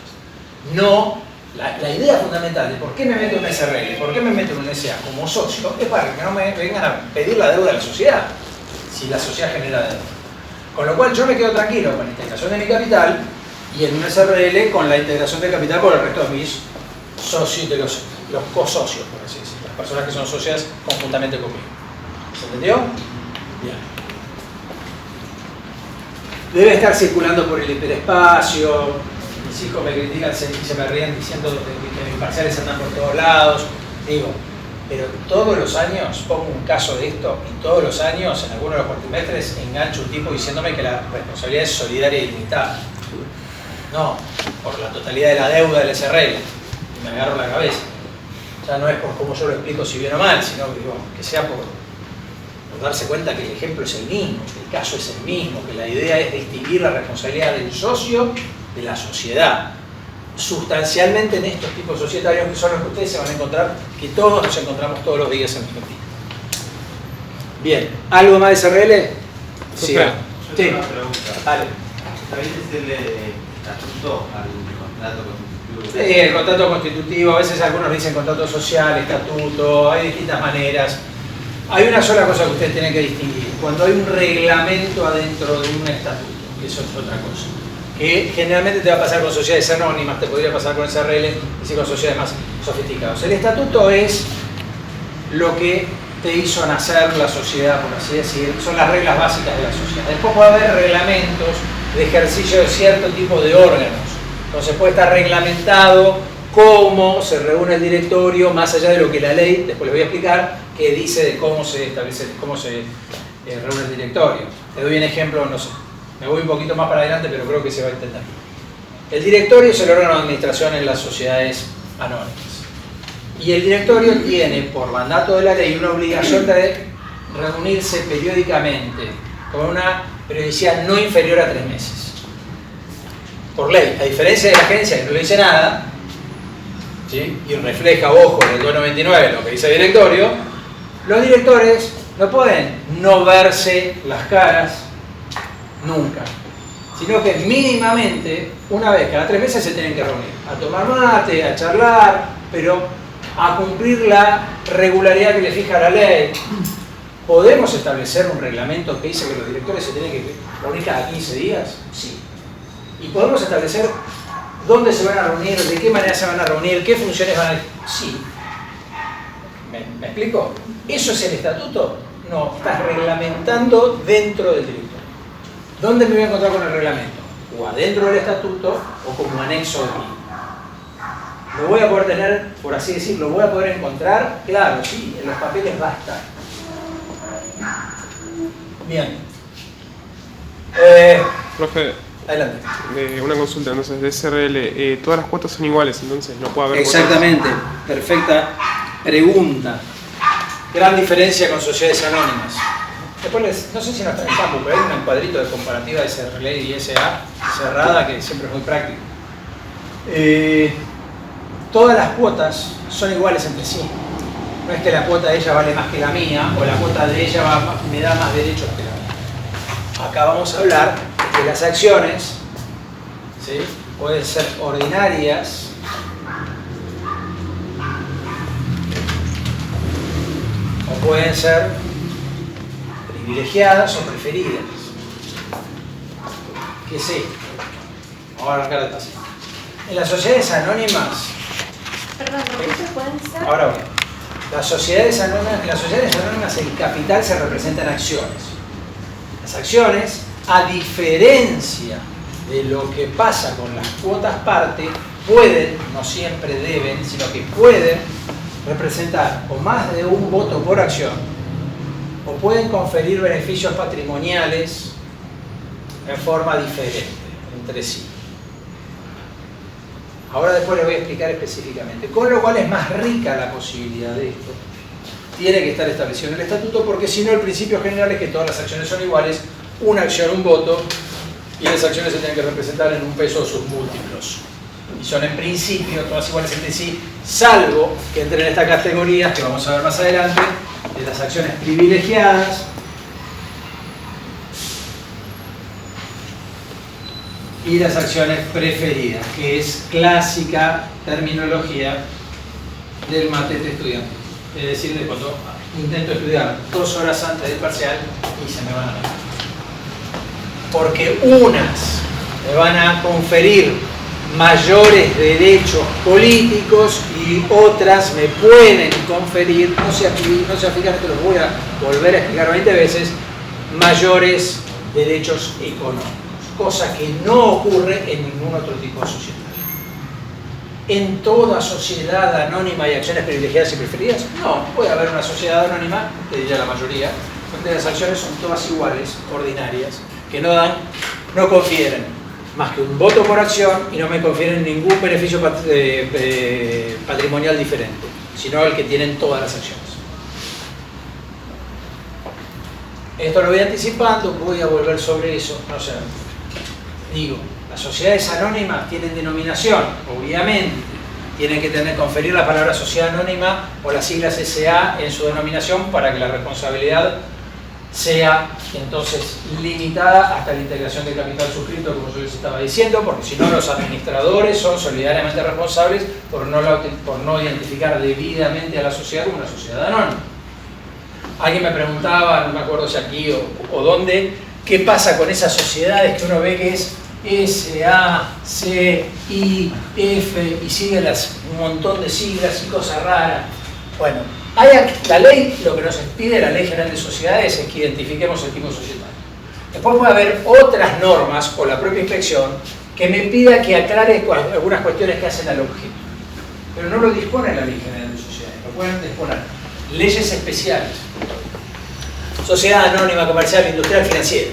No, la idea fundamental de por qué me meto en un SRL, por qué me meto en un SA como socio, es para que no me vengan a pedir la deuda a la sociedad, si la sociedad genera deuda. Con lo cual yo me quedo tranquilo con la integración de mi capital y en un SRL con la integración de capital por el resto de mis socios, de los co-socios, por así decirlo, las personas que son socias conjuntamente conmigo. ¿Se entendió? Bien. Debe estar circulando por el hiperespacio. Mis hijos me critican y se me ríen diciendo que mis parciales andan por todos lados. Digo, pero todos los años pongo un caso de esto y todos los años, en algunos de los cuatrimestres, engancho un tipo diciéndome que la responsabilidad es solidaria y limitada. No, por la totalidad de la deuda del SRL. Y me agarro la cabeza. Ya no es por cómo yo lo explico si bien o mal, sino digo, que sea por darse cuenta que el ejemplo es el mismo, que el caso es el mismo, que la idea es distinguir la responsabilidad del socio de la sociedad. Sustancialmente en estos tipos societarios que son los que ustedes se van a encontrar, que todos nos encontramos todos los días en Argentina. Bien, ¿algo más de SRL? Sí. Sí. Una pregunta. Dale. ¿También es el estatuto al contrato constitutivo? Sí, el contrato constitutivo, a veces algunos dicen contrato social, estatuto, hay distintas maneras. Hay una sola cosa que ustedes tienen que distinguir: cuando hay un reglamento adentro de un estatuto, que eso es otra cosa. Que generalmente te va a pasar con sociedades anónimas, te podría pasar con SRL y sí con sociedades más sofisticadas. El estatuto es lo que te hizo nacer la sociedad, por así decir, son las reglas básicas de la sociedad. Después puede haber reglamentos de ejercicio de cierto tipo de órganos. Entonces puede estar reglamentado cómo se reúne el directorio, más allá de lo que la ley, después les voy a explicar, que dice de cómo se establece, cómo se reúne el directorio. Te doy un ejemplo, no sé, me voy un poquito más para adelante, pero creo que se va a entender. El directorio es el órgano de administración en las sociedades anónimas. Y el directorio tiene, por mandato de la ley, una obligación de reunirse periódicamente, con una periodicidad no inferior a 3 meses. Por ley, a diferencia de la agencia que no le dice nada, ¿sí? Y refleja, ojo, en el 299 lo que dice el directorio, los directores no pueden no verse las caras nunca, sino que mínimamente, una vez cada 3 meses se tienen que reunir, a tomar mate, a charlar, pero a cumplir la regularidad que le fija la ley. ¿Podemos establecer un reglamento que dice que los directores se tienen que reunir cada 15 días? Sí. ¿Y podemos establecer dónde se van a reunir, de qué manera se van a reunir, qué funciones van a... Sí. ¿Me explico? ¿Eso es el estatuto? No, estás reglamentando dentro del directorio. ¿Dónde me voy a encontrar con el reglamento? O adentro del estatuto o como anexo de mí. ¿Lo voy a poder tener, por así decirlo, lo voy a poder encontrar? Claro, sí, en los papeles va a estar. Bien. Profe, Adelante. una consulta, entonces, de SRL, todas las cuotas son iguales, entonces no puede haber Exactamente, perfecta pregunta. Gran diferencia con sociedades anónimas. Después, no sé si no está en el campo, pero hay un cuadrito de comparativa de SRL y SA cerrada que siempre es muy práctico. Todas las cuotas son iguales entre sí. No es que la cuota de ella vale más que la mía o la cuota de ella me da más derechos que la mía. Acá vamos a hablar de las acciones, ¿sí? Pueden ser ordinarias o pueden ser privilegiadas o preferidas. ¿Qué es esto? Vamos a arrancar de así. En las sociedades anónimas, Perdón, ¿qué pueden ser? ahora bien, en las sociedades anónimas el capital se representa en acciones. Las acciones, a diferencia de lo que pasa con las cuotas parte, pueden, no siempre deben, sino que pueden representar o más de un voto por acción, o pueden conferir beneficios patrimoniales en forma diferente entre sí. Ahora después les voy a explicar específicamente. Con lo cual es más rica la posibilidad de esto. Tiene que estar establecido en el estatuto porque si no el principio general es que todas las acciones son iguales, una acción, un voto, y las acciones se tienen que representar en un peso o sus múltiplos. Y son en principio todas iguales entre sí, salvo que entren en estas categorías que vamos a ver más adelante, de las acciones privilegiadas, y las acciones preferidas, que es clásica terminología del matete estudiante. Es decir, de cuando intento estudiar 2 horas antes del parcial y se me van a ir. Porque unas me van a conferir mayores derechos políticos y otras me pueden conferir, no se aplican, te los voy a volver a explicar 20 veces, mayores derechos económicos. Cosa que no ocurre en ningún otro tipo de sociedad. ¿En toda sociedad anónima hay acciones privilegiadas y preferidas? No, puede haber una sociedad anónima, te diría la mayoría, donde las acciones son todas iguales, ordinarias, que no confieren más que un voto por acción y no me confieren ningún beneficio patrimonial diferente, sino el que tienen todas las acciones. Esto lo voy anticipando, voy a volver sobre eso, no sé. Digo, las sociedades anónimas tienen denominación, obviamente, tienen que conferir la palabra sociedad anónima o las siglas SA en su denominación para que la responsabilidad sea entonces limitada hasta la integración de capital suscrito, como yo les estaba diciendo, porque si no los administradores son solidariamente responsables por no identificar debidamente a la sociedad como una sociedad anónima. Alguien me preguntaba, no me acuerdo si aquí o dónde, ¿qué pasa con esas sociedades que uno ve que es S, A, C, I, F y sigue un montón de siglas y cosas raras? Bueno, la ley, lo que nos pide la Ley General de Sociedades es que identifiquemos el tipo societario. Después puede haber otras normas o la propia inspección que me pida que aclare algunas cuestiones que hacen al objeto. Pero no lo dispone la Ley General de Sociedades, lo pueden disponer leyes especiales. Sociedad anónima, comercial, industrial, financiera.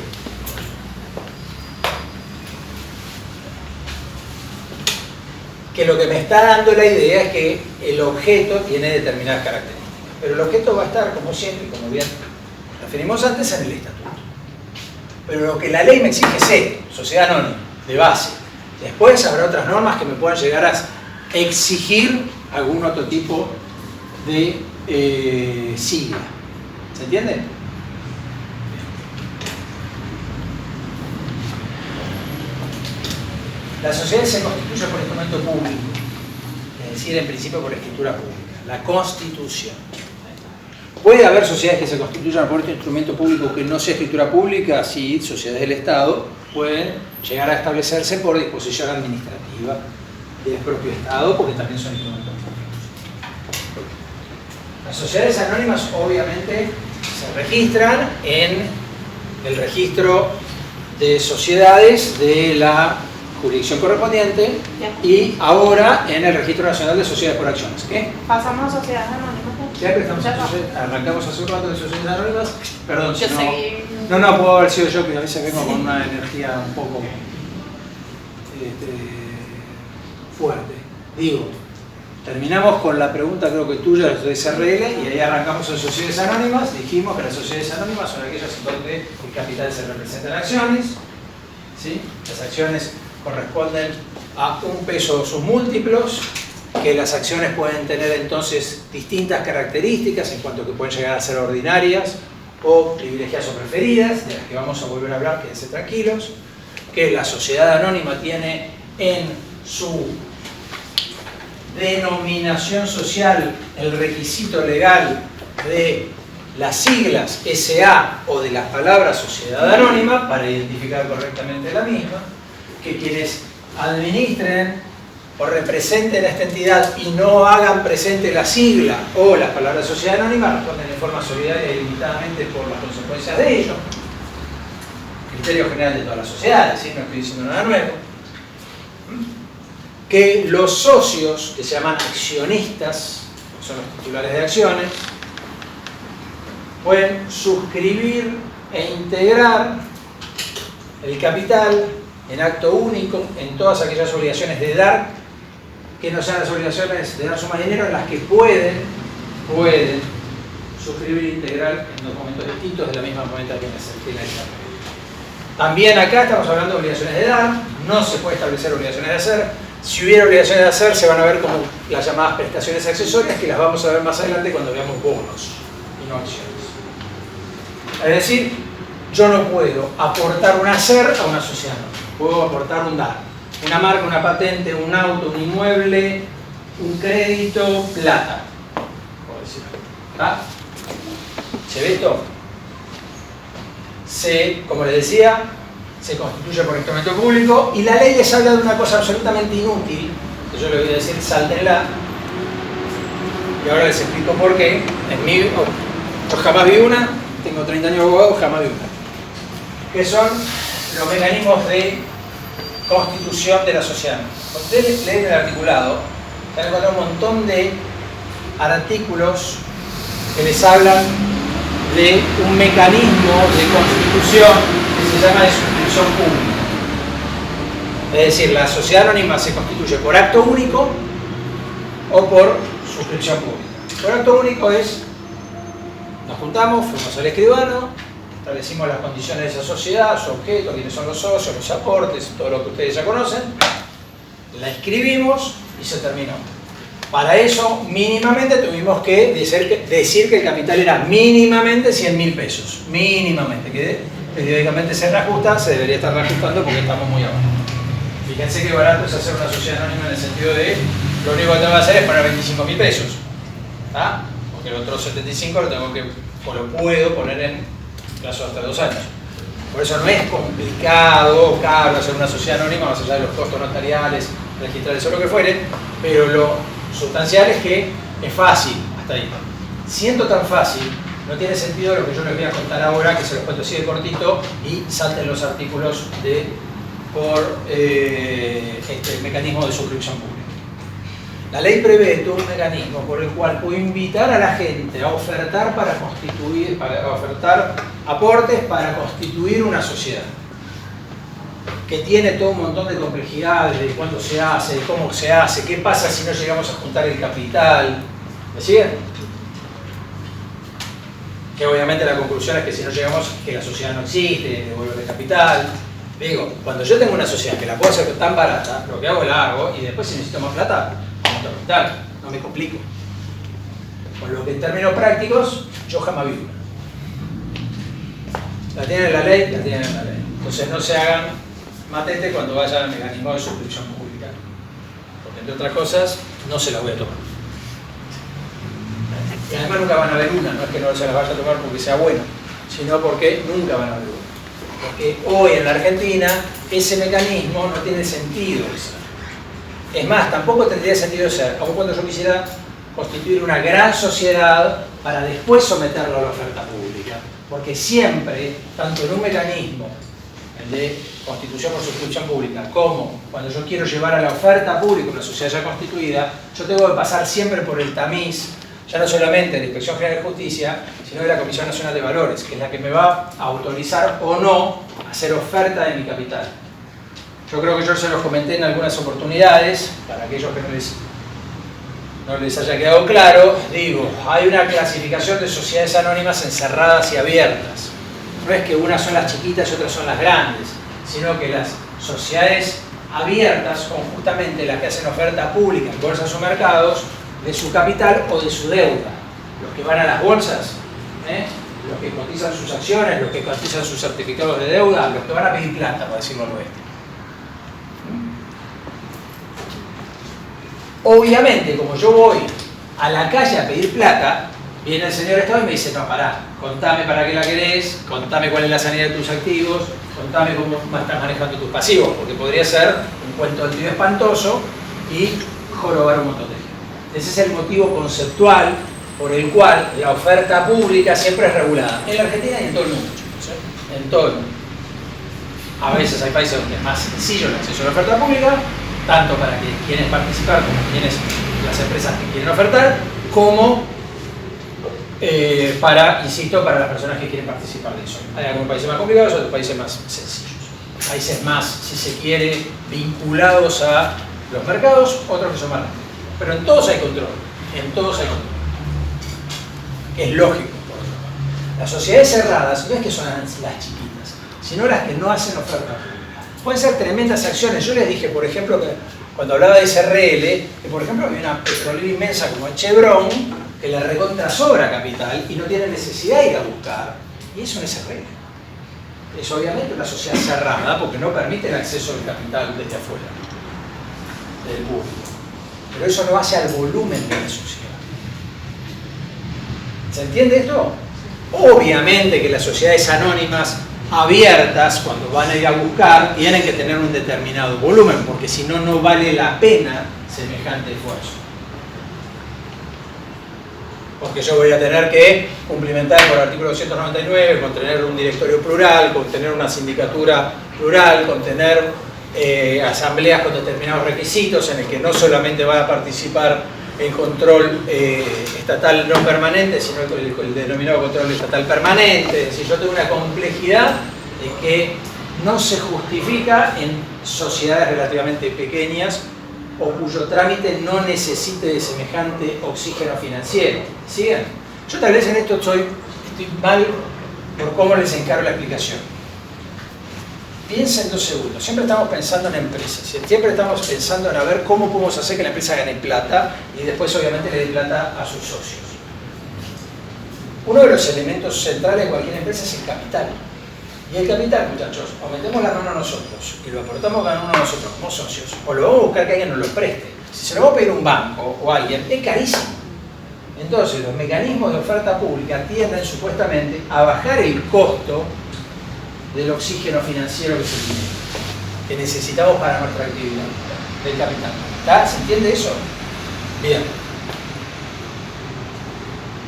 Que lo que me está dando la idea es que el objeto tiene determinadas características. Pero el objeto va a estar, como siempre, como bien referimos antes, en el estatuto. Pero lo que la ley me exige es esto, sociedad anónima, de base. Después habrá otras normas que me puedan llegar a exigir algún otro tipo de sigla. ¿Se entiende? La sociedad se constituye por instrumento público, es decir, en principio por escritura pública. La Constitución. Puede haber sociedades que se constituyan por este instrumento público que no sea escritura pública, sí, sociedades del Estado pueden llegar a establecerse por disposición administrativa del propio Estado, porque también son instrumentos públicos. Las sociedades anónimas obviamente se registran en el registro de sociedades de la jurisdicción correspondiente y ahora en el Registro Nacional de Sociedades por Acciones. ¿Qué? Pasamos a sociedades anónimas. Arrancamos hace un rato de sociedades anónimas. Perdón, si Yo seguí. no puedo haber sido yo, que a veces vengo con una energía un poco fuerte. Digo, terminamos con la pregunta, creo que tuya, de SRL, y ahí arrancamos en sociedades anónimas. Dijimos que las sociedades anónimas son aquellas en donde el capital se representa en acciones, ¿sí? Las acciones corresponden a un peso o sus múltiplos, que las acciones pueden tener entonces distintas características en cuanto a que pueden llegar a ser ordinarias o privilegiadas o preferidas, de las que vamos a volver a hablar, quédense tranquilos, que la sociedad anónima tiene en su denominación social el requisito legal de las siglas SA o de las palabras sociedad anónima para identificar correctamente la misma, que quienes administren o representen a esta entidad y no hagan presente la sigla o las palabras sociedad anónima responden en forma solidaria y limitadamente por las consecuencias de ello. Criterio general de todas las sociedades, ¿sí? No estoy diciendo nada nuevo. Que los socios, que se llaman accionistas, que son los titulares de acciones, pueden suscribir e integrar el capital en acto único en todas aquellas obligaciones de dar, que no sean las obligaciones de dar suma de dinero, en las que pueden suscribir e integrar en documentos distintos de la misma moneda que tiene el capital. También acá estamos hablando de obligaciones de dar, no se puede establecer obligaciones de hacer. Si hubiera obligaciones de hacer, se van a ver como las llamadas prestaciones accesorias, que las vamos a ver más adelante cuando veamos bonos y no acciones. Es decir, yo no puedo aportar un hacer a una sociedad, puedo aportar un dar. Una marca, una patente, un auto, un inmueble, un crédito, plata, por decirlo. ¿Está? ¿Se ve esto? Como les decía, se constituye por instrumento público y la ley les habla de una cosa absolutamente inútil, que yo le voy a decir, sáltenla, y ahora les explico por qué. Yo jamás vi una, tengo 30 años de abogado, jamás vi una. Que son los mecanismos de constitución de la sociedad. Cuando ustedes leen el articulado, van a encontrar un montón de artículos que les hablan de un mecanismo de constitución que se llama de suscripción pública. Es decir, la sociedad anónima se constituye por acto único o por suscripción pública. Por acto único es, nos juntamos, fuimos al escribano, establecimos las condiciones de esa sociedad, su objeto, quiénes son los socios, los aportes, todo lo que ustedes ya conocen, la escribimos y se terminó. Para eso, mínimamente, tuvimos que decir que el capital era mínimamente 100.000 pesos. Mínimamente, que periódicamente se reajusta, se debería estar reajustando porque estamos muy abajo. Fíjense que barato es hacer una sociedad anónima en el sentido de lo único que tengo que hacer es poner 25.000 pesos. ¿Tá? Porque el otro 75 lo tengo que, o lo puedo poner en plazo hasta 2 años. Por eso no es complicado, caro hacer una sociedad anónima, más allá de los costos notariales, registrales o lo que fuere, pero lo sustancial es que es fácil hasta ahí. Siendo tan fácil, no tiene sentido lo que yo les voy a contar ahora, que se los cuento así de cortito y salten los artículos por este mecanismo de suscripción pública. La ley prevé todo un mecanismo por el cual puedo invitar a la gente a ofertar a ofertar aportes para constituir una sociedad, que tiene todo un montón de complejidades de cuándo se hace, de cómo se hace, qué pasa si no llegamos a juntar el capital. ¿Me siguen? Que obviamente la conclusión es que si no llegamos, que la sociedad no existe, devuelve el capital. Digo, cuando yo tengo una sociedad que la puedo hacer tan barata, lo que hago la hago y después si necesito más plata, aumento el capital, no me complico. Con lo que en términos prácticos, yo jamás vivo. La tienen en la ley, la tienen en la ley. Entonces no se hagan matete cuando vaya al mecanismo de suscripción pública, porque entre otras cosas no se la voy a tomar. Y además nunca van a haber una, no es que no se las vaya a tomar porque sea bueno, sino porque nunca van a haber una. Porque hoy en la Argentina ese mecanismo no tiene sentido de ser. Es más, tampoco tendría sentido ser, aun cuando yo quisiera constituir una gran sociedad para después someterlo a la oferta pública. Porque siempre, tanto en un mecanismo, el de constitución por suscripción pública, como cuando yo quiero llevar a la oferta pública una sociedad ya constituida, yo tengo que pasar siempre por el tamiz, ya no solamente de la Inspección General de Justicia, sino de la Comisión Nacional de Valores, que es la que me va a autorizar o no a hacer oferta de mi capital. Yo creo que yo se los comenté en algunas oportunidades, para aquellos que no les haya quedado claro, digo, hay una clasificación de sociedades anónimas encerradas y abiertas. No es que unas son las chiquitas y otras son las grandes, sino que las sociedades abiertas son justamente las que hacen oferta pública en bolsas o mercados de su capital o de su deuda. Los que van a las bolsas, los que cotizan sus acciones, los que cotizan sus certificados de deuda, los que van a pedir plata, para decirlo al oeste. Obviamente, como yo voy a la calle a pedir plata, viene el señor Estado y me dice, no, pará, contame para qué la querés, contame cuál es la sanidad de tus activos, contame cómo estás manejando tus pasivos, porque podría ser un cuento del tío espantoso y jorobar un montón de gente. Ese es el motivo conceptual por el cual la oferta pública siempre es regulada. En la Argentina y en todo el mundo, chicos, en todo el mundo. A veces hay países donde es más sencillo el acceso a la oferta pública, tanto para que quienes participar como quienes, las empresas que quieren ofertar, como para las personas que quieren participar de eso. Hay algunos países más complicados, otros países más sencillos. Países más, si se quiere, vinculados a los mercados, otros que son más rápidos. Pero en todos hay control, en todos hay control. Es lógico. Las sociedades cerradas no es que son las chiquitas, sino las que no hacen oferta pública. Pueden ser tremendas acciones. Yo les dije, por ejemplo, que cuando hablaba de SRL, que por ejemplo había una petrolera inmensa como Chevron, que le recontra sobra capital y no tiene necesidad de ir a buscar, y eso no es SRL. Es obviamente una sociedad cerrada porque no permite el acceso al capital desde afuera, del público. Pero eso no hace al volumen de la sociedad. ¿Se entiende esto? Obviamente que las sociedades anónimas abiertas, cuando van a ir a buscar, tienen que tener un determinado volumen, porque si no, no vale la pena semejante esfuerzo. Porque yo voy a tener que cumplimentar por el artículo 299, con tener un directorio plural, con tener una sindicatura plural, con tener asambleas con determinados requisitos en el que no solamente va a participar el control estatal no permanente, sino el denominado control estatal permanente. Es decir, yo tengo una complejidad que no se justifica en sociedades relativamente pequeñas o cuyo trámite no necesite de semejante oxígeno financiero. ¿Siguen? Yo tal vez en esto estoy mal por cómo les encargo la explicación. piensa en 2 segundos. Siempre estamos pensando en empresas, siempre estamos pensando en a ver cómo podemos hacer que la empresa gane plata y después obviamente le dé plata a sus socios. Uno de los elementos centrales de cualquier empresa es el capital. Y el capital, muchachos, o metemos la mano nosotros y lo aportamos cada uno de nosotros como socios, o lo vamos a buscar que alguien nos lo preste. Si se lo va a pedir un banco o alguien, es carísimo. Entonces, los mecanismos de oferta pública tienden supuestamente a bajar el costo del oxígeno financiero que se tiene, que necesitamos para nuestra actividad, del capital. ¿Está? ¿Se entiende eso? Bien.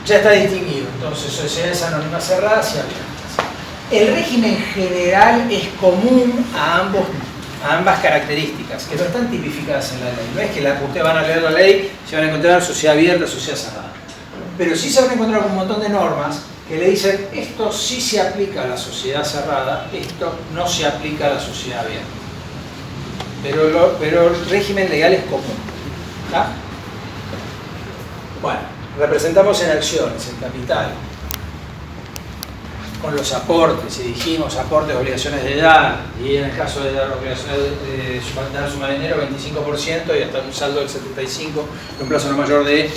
Ya está distinguido. Entonces, sociedades anónimas cerradas y abiertas. El régimen general es común a ambas características, que no están tipificadas en la ley. No es que ustedes van a leer la ley, se van a encontrar sociedad abierta, sociedad cerrada. Pero sí se van a encontrar con un montón de normas que le dicen esto sí se aplica a la sociedad cerrada, esto no se aplica a la sociedad abierta. Pero el régimen legal es común. ¿Está? Bueno, representamos en acciones el capital con los aportes, y dijimos aportes, obligaciones de dar, y en el caso de dar obligaciones de dar suma de dinero, 25% y hasta un saldo del 75%, en un plazo no mayor de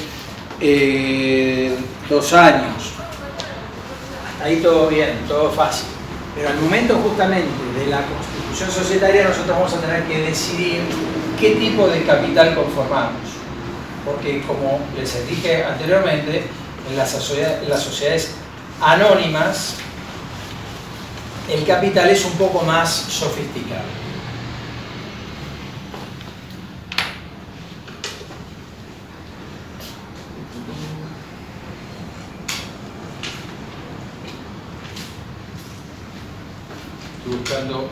2 años. Hasta ahí todo bien, todo fácil. Pero al momento justamente de la constitución societaria nosotros vamos a tener que decidir qué tipo de capital conformamos. Porque como les dije anteriormente, en las sociedades anónimas, el capital es un poco más sofisticado. Estoy buscando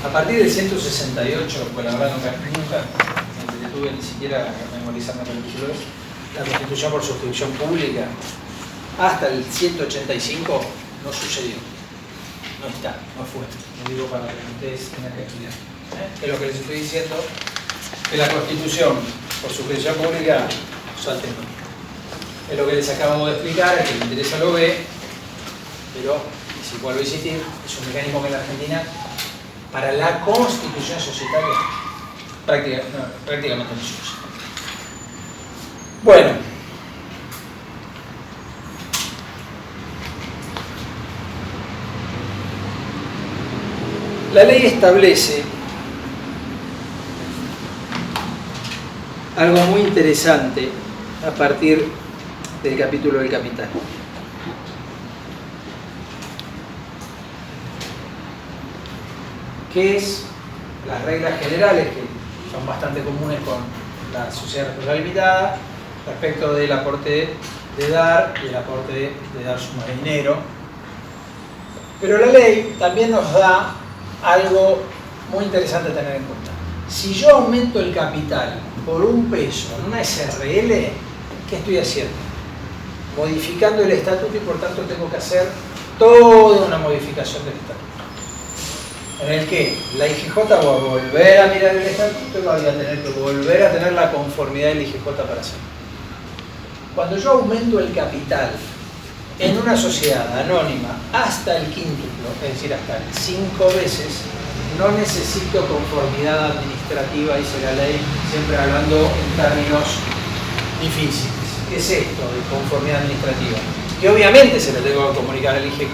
a partir del 168, pues la verdad nunca tuve ni siquiera memorizando los títulos, la Constitución por suscripción pública, hasta el 185 no sucedió. No está, no fue. Lo digo para que ustedes tengan que estudiar. Es lo que les estoy diciendo, que la Constitución por suscripción pública salte. Es lo que les acabo de explicar, el que le interesa lo ve, pero, y si vuelvo a insistir, es un mecanismo que en la Argentina, para la constitución societaria, prácticamente no se usa. Bueno, la ley establece algo muy interesante a partir del capítulo del capital. Que es las reglas generales que son bastante comunes con la sociedad responsable limitada respecto del aporte de dar y el aporte de dar suma de dinero. Pero la ley también nos da algo muy interesante a tener en cuenta. Si yo aumento el capital por $1 en una SRL, ¿qué estoy haciendo? Modificando el estatuto y por tanto tengo que hacer toda una modificación del estatuto. En el que la IGJ va a volver a mirar el estatuto y va a tener que volver a tener la conformidad del IGJ para hacerlo. Cuando yo aumento el capital en una sociedad anónima hasta el quíntuplo, es decir, hasta 5 veces, no necesito conformidad administrativa, dice la ley, siempre hablando en términos difíciles. ¿Qué es esto de conformidad administrativa? Que obviamente se lo tengo que comunicar al IGJ,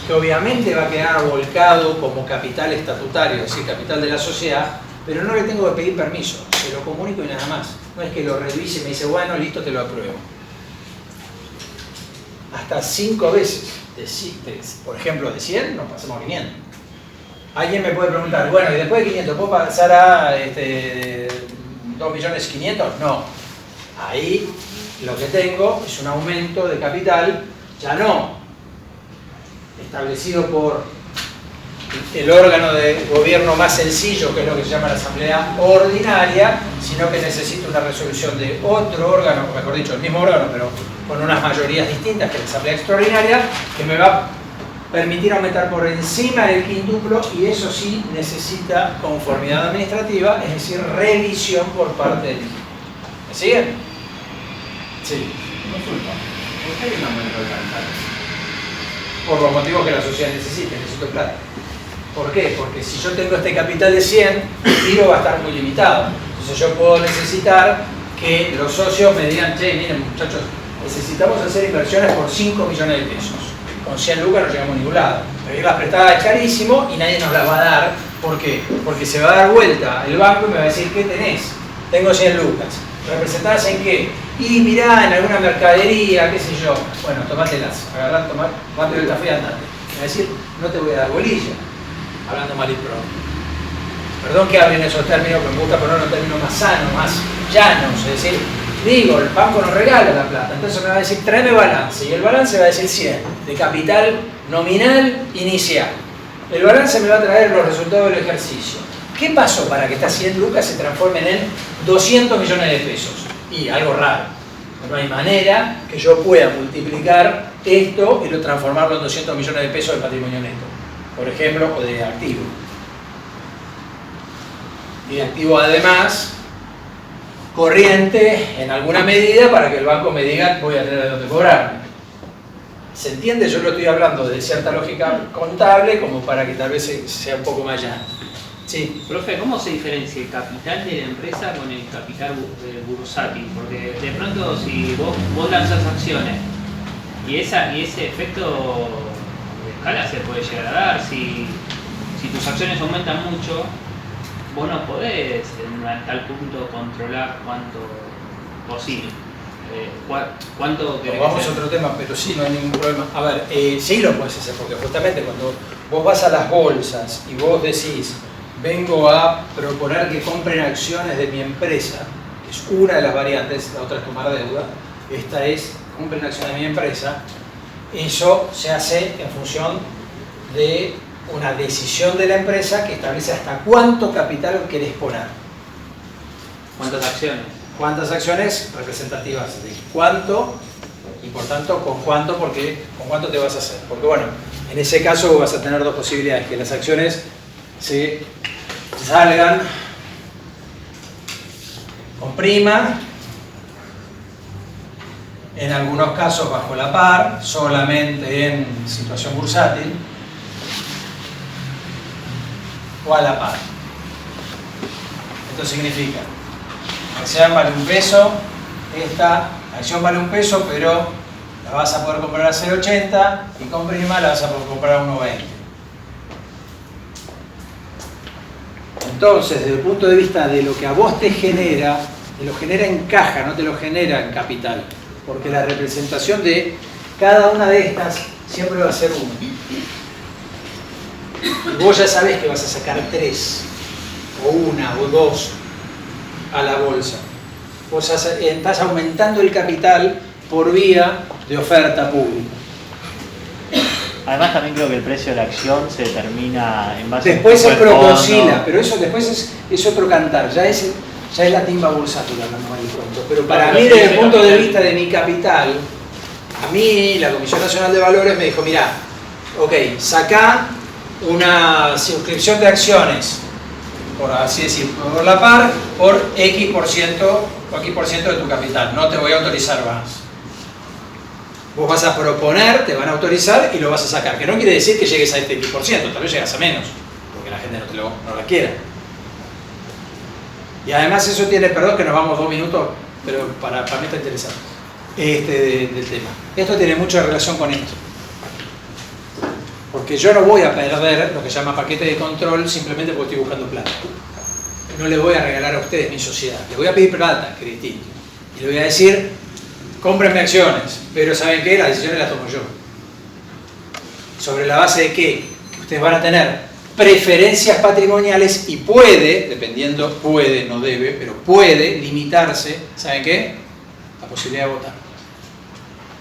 que obviamente va a quedar volcado como capital estatutario, es decir, capital de la sociedad, pero no le tengo que pedir permiso, se lo comunico y nada más. No es que lo revise y me dice, bueno, listo, te lo apruebo. Hasta 5 veces, por ejemplo, de 100 nos pasamos a 500. Alguien me puede preguntar, bueno, y después de 500, ¿puedo pasar a 2.500.000? No. Ahí lo que tengo es un aumento de capital, ya no establecido por el órgano de gobierno más sencillo, que es lo que se llama la asamblea ordinaria, sino que necesito una resolución de otro órgano, mejor dicho, el mismo órgano, pero con unas mayorías distintas, que es la asamblea extraordinaria, que me va a permitir aumentar por encima del quíntuplo, y eso sí necesita conformidad administrativa, es decir, revisión por parte del IGJ. ¿Me siguen? Sí. Consulta. ¿Por qué hay una manera de alcanzar? Por los motivos que la sociedad necesito plata. ¿Por qué? Porque si yo tengo este capital de 100, el giro va a estar muy limitado. Entonces yo puedo necesitar que los socios me digan, che, miren muchachos, necesitamos hacer inversiones por 5 millones de pesos. Con 100 lucas no llegamos a ningún lado. Pedirlas prestadas es carísimo y nadie nos las va a dar. ¿Por qué? Porque se va a dar vuelta el banco y me va a decir, ¿qué tenés? Tengo 100 lucas. ¿Representadas en qué? Y mirá, en alguna mercadería, qué sé yo. Bueno, tomátelas. Agarrá, tomate el café y andate. Me va a decir, no te voy a dar bolilla. Hablando mal y pronto. Perdón que hablen esos términos, pero me gusta poner un término más sano, más llanos. Es decir, digo, el banco nos regala la plata. Entonces me va a decir, tráeme balance. Y el balance va a decir 100, de capital nominal inicial. El balance me va a traer los resultados del ejercicio. ¿Qué pasó para que estas 100 lucas se transformen en 200 millones de pesos? Y algo raro. No hay manera que yo pueda multiplicar esto y transformarlo en 200 millones de pesos de patrimonio neto, por ejemplo, o de activo. Y de activo además corriente en alguna medida para que el banco me diga voy a tener de dónde cobrarme. ¿Se entiende? Yo lo estoy hablando de cierta lógica contable como para que tal vez sea un poco más llano. Sí. Profe, ¿cómo se diferencia el capital de la empresa con el capital bursátil? Porque de pronto si vos lanzas acciones y ese efecto de escala se puede llegar a dar, si tus acciones aumentan mucho, vos no podés en tal punto controlar cuánto posible. ¿Cuánto querés Vamos hacer? a otro tema, pero sí, no hay ningún problema. A ver, sí lo puedes hacer, porque justamente cuando vos vas a las bolsas y vos decís vengo a proponer que compren acciones de mi empresa, que es una de las variantes, la otra es tomar deuda, esta es compren acciones de mi empresa, eso se hace en función de una decisión de la empresa que establece hasta cuánto capital querés poner. ¿Cuántas acciones? ¿Cuántas acciones representativas de cuánto? Y por tanto, ¿con cuánto? Porque ¿con cuánto te vas a hacer? Porque bueno, en ese caso vas a tener dos posibilidades, que las acciones se salgan con prima, en algunos casos bajo la par, solamente en situación bursátil, o a la par. Esto significa, la acción vale un peso, esta acción vale un peso, pero la vas a poder comprar a 0,80 y con prima la vas a poder comprar a 1,20. Entonces, desde el punto de vista de lo que a vos te genera, te lo genera en caja, no te lo genera en capital. Porque la representación de cada una de estas siempre va a ser 1. Y vos ya sabés que vas a sacar 3, o 1, o 2 a la bolsa. Vos estás aumentando el capital por vía de oferta pública. Además también creo que el precio de la acción se determina en base Después a se procosila, pero eso después es otro cantar, ya es la timba bursátil hablando mal y pronto. Pero para mí, desde el punto de vista de mi capital, a mí la Comisión Nacional de Valores me dijo, mirá, ok, sacá una suscripción de acciones, por así decir, por la par, por X% o X% de tu capital, no te voy a autorizar más. Vos vas a proponer, te van a autorizar y lo vas a sacar. Que no quiere decir que llegues a este X%, tal vez llegas a menos, porque la gente no la quiera. Y además eso tiene, perdón que nos vamos 2 minutos, pero para mí está interesante, del tema. Esto tiene mucha relación con esto. Porque yo no voy a perder lo que se llama paquete de control simplemente porque estoy buscando plata. No le voy a regalar a ustedes mi sociedad, les voy a pedir plata, que es distinto. Y le voy a decir, cómprenme acciones, pero ¿saben qué? Las decisiones las tomo yo. ¿Sobre la base de qué? Que ustedes van a tener preferencias patrimoniales y puede, dependiendo, puede, no debe, pero puede limitarse, ¿saben qué? La posibilidad de votar.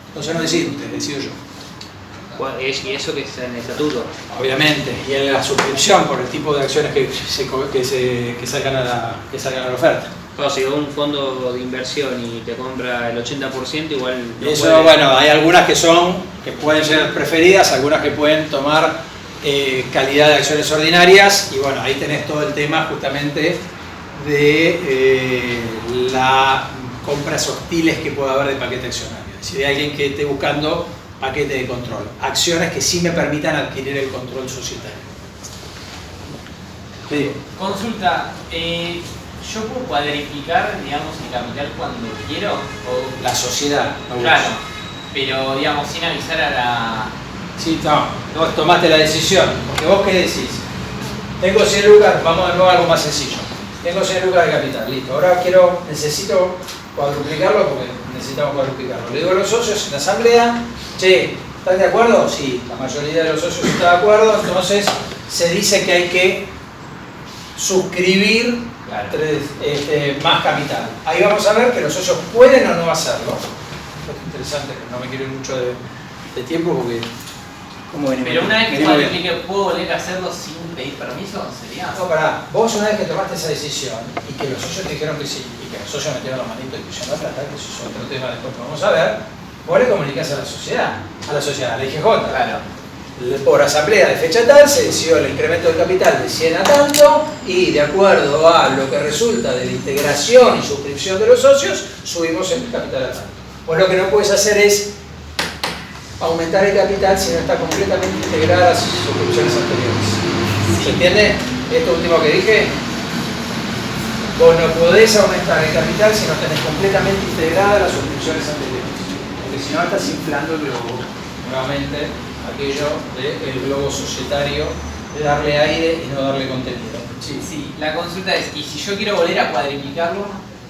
Entonces no deciden ustedes, decido yo. Y eso que está en el estatuto. Obviamente, y en la suscripción por el tipo de acciones que salgan a la oferta. Claro, si un fondo de inversión y te compra el 80%, igual no eso, puede... bueno, hay algunas que pueden ser preferidas, algunas que pueden tomar calidad de acciones ordinarias, y bueno, ahí tenés todo el tema justamente de la compras hostiles que pueda haber de paquete accionario. Es decir, de alguien que esté buscando paquete de control. Acciones que sí me permitan adquirir el control societario. ¿Qué digo? Consulta, ¿yo puedo cuadriplicar, digamos, el capital cuando quiero? O... La sociedad. Claro, pero digamos, sin avisar a la... Sí, no, vos tomaste la decisión, porque vos qué decís. Tengo 100 lucas, vamos de nuevo a algo más sencillo. Tengo 100 lucas de capital, listo. Ahora necesito cuadruplicarlo porque necesitamos cuadruplicarlo. Le digo a los socios en la asamblea, che, ¿están de acuerdo? Sí, la mayoría de los socios está de acuerdo, entonces se dice que hay que suscribir más capital. Ahí vamos a ver que los socios pueden o no hacerlo. Esto es interesante, no me quiero ir mucho de tiempo porque... Pero una vez que cuadriplique, ¿puedo volver a hacerlo sin pedir permiso? ¿Sería? No, pará. Vos una vez que tomaste esa decisión y que los socios te dijeron que sí, y que los socios metieron la manito y pusieron la plata, que eso es otro tema después que vamos a ver, vos le comunicás a la sociedad, a la IGJ. Claro. Por asamblea de fecha tal se decidió el incremento del capital de 100 a tanto y de acuerdo a lo que resulta de la integración y suscripción de los socios, subimos el capital a tanto. Vos lo que no puedes hacer es aumentar el capital si no está completamente integrada a las suscripciones anteriores. ¿Se entiende esto último que dije? Vos no podés aumentar el capital si no tenés completamente integrada las suscripciones anteriores. Porque si no estás inflando el globo. Nuevamente, aquello del globo societario, de darle aire y no darle contenido. Sí, la consulta es, ¿y si yo quiero volver a cuadriplicarlo?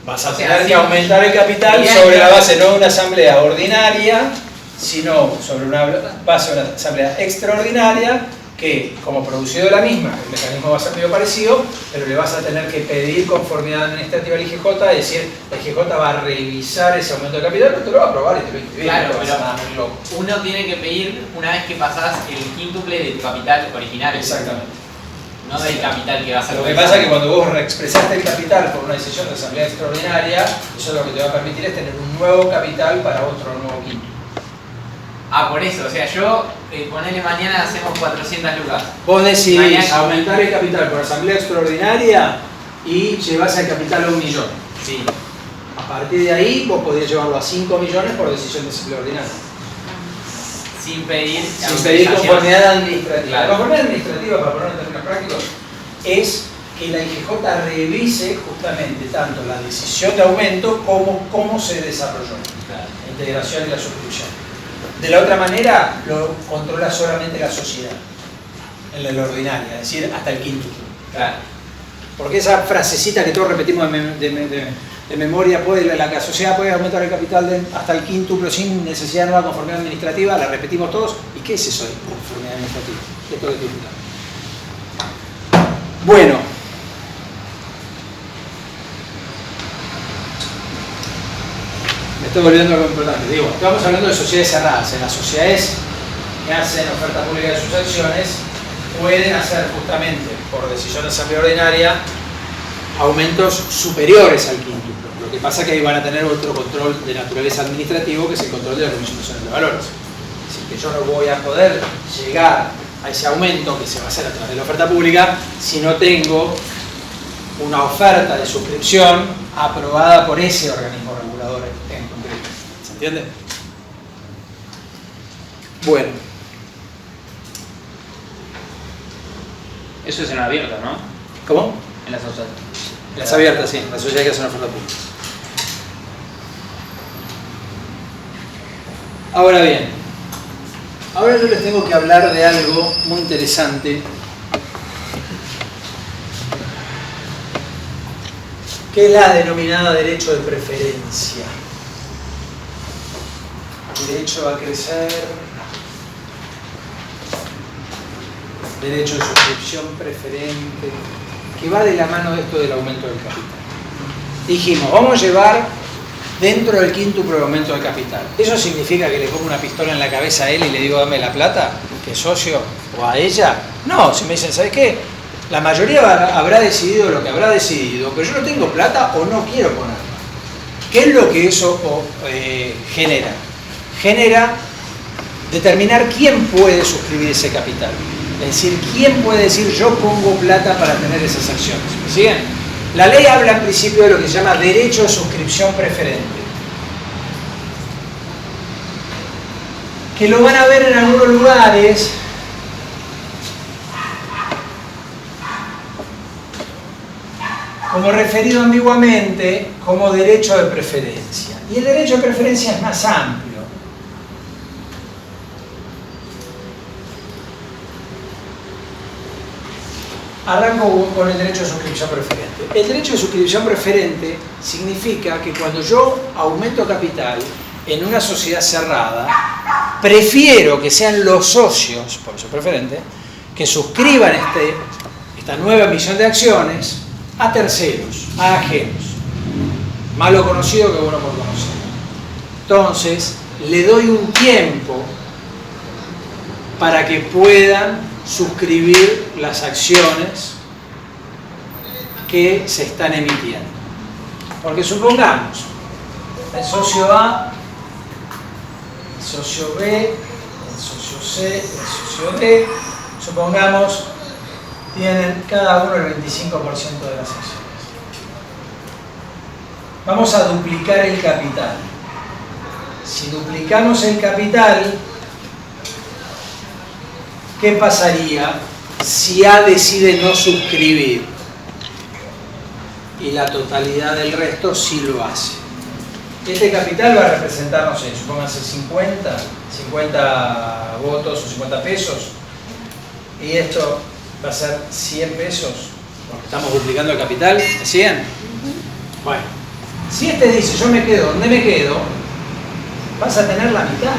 Vas a tener que aumentar el capital sobre la base no de una asamblea ordinaria, sino sobre una base de una asamblea extraordinaria que, como producido de la misma, el mecanismo va a ser medio parecido, pero le vas a tener que pedir conformidad administrativa al IGJ, es decir, la IGJ va a revisar ese aumento de capital, pero te lo va a aprobar y te lo inscribís. Claro, no pero uno tiene que pedir una vez que pasás el quíntuple de tu capital original. Exactamente. No del capital que vas a Lo que pasa es que cuando vos reexpresaste el capital por una decisión de asamblea extraordinaria, eso lo que te va a permitir es tener un nuevo capital para otro nuevo quíntuple. Ah, por eso, o sea, yo, ponele mañana hacemos 400 lucas. Vos decidís mañana... aumentar el capital por asamblea extraordinaria y llevás el capital a 1 millón. Sí. A partir de ahí vos podrías llevarlo a 5 millones por decisión de asamblea ordinaria. Sin pedir conformidad administrativa. Claro. La conformidad administrativa, para ponerlo en términos prácticos, es que la IGJ revise justamente tanto la decisión de aumento como cómo se desarrolló. Claro. La integración y la suscripción. De la otra manera, lo controla solamente la sociedad, en la ordinaria, es decir, hasta el quíntuple. Claro. Porque esa frasecita que todos repetimos de memoria, la sociedad puede aumentar el capital hasta el quíntuple sin necesidad de nueva conformidad administrativa, la repetimos todos. ¿Y qué es eso de conformidad administrativa? Esto de título. Bueno. Me estoy volviendo a algo importante. Digo, estamos hablando de sociedades cerradas. En las sociedades que hacen oferta pública de sus acciones, pueden hacer justamente, por decisión de asamblea ordinaria, aumentos superiores al quíntuple. Lo que pasa es que ahí van a tener otro control de naturaleza administrativo, que es el control de la Comisión Nacional de Valores. Es decir, que yo no voy a poder llegar a ese aumento que se va a hacer a través de la oferta pública si no tengo una oferta de suscripción aprobada por ese organismo regulador en concreto. ¿Se entiende? Bueno. Eso es en abierto, ¿no? ¿Cómo? En la sociedad. En las abiertas, sí. En la sociedad que hace una oferta pública. Ahora bien, ahora yo les tengo que hablar de algo muy interesante que es la denominada derecho de preferencia. Derecho a crecer, derecho de suscripción preferente, que va de la mano de esto del aumento del capital. Dijimos, vamos a llevar dentro del quíntuple el aumento del capital. ¿Eso significa que le pongo una pistola en la cabeza a él y le digo dame la plata, que es socio, o a ella? No, si me dicen, ¿sabes qué? La mayoría habrá decidido lo que habrá decidido, pero yo no tengo plata o no quiero ponerla. ¿Qué es lo que eso genera? Genera determinar quién puede suscribir ese capital. Es decir, quién puede decir yo pongo plata para tener esas acciones. ¿Me siguen? La ley habla en principio de lo que se llama derecho de suscripción preferente, que lo van a ver en algunos lugares como referido ambiguamente como derecho de preferencia. Y el derecho de preferencia es más amplio. Arranco con el derecho de suscripción preferente. El derecho de suscripción preferente significa que cuando yo aumento capital en una sociedad cerrada, prefiero que sean los socios, por eso preferente, que suscriban esta nueva emisión de acciones a terceros, a ajenos. Malo conocido que bueno por conocer. Entonces, le doy un tiempo para que puedan suscribir las acciones que se están emitiendo. Porque supongamos, el socio A, el socio B, el socio C, el socio D, supongamos, tienen cada uno el 25% de las acciones. Vamos a duplicar el capital. Si duplicamos el capital, ¿qué pasaría si A decide no suscribir y la totalidad del resto sí lo hace? Este capital va a representar, no sé, supónganse 50 votos o 50 pesos, y esto va a ser 100 pesos, porque estamos duplicando el capital, ¿de 100? Bueno, si este dice yo me quedo donde me quedo, vas a tener la mitad.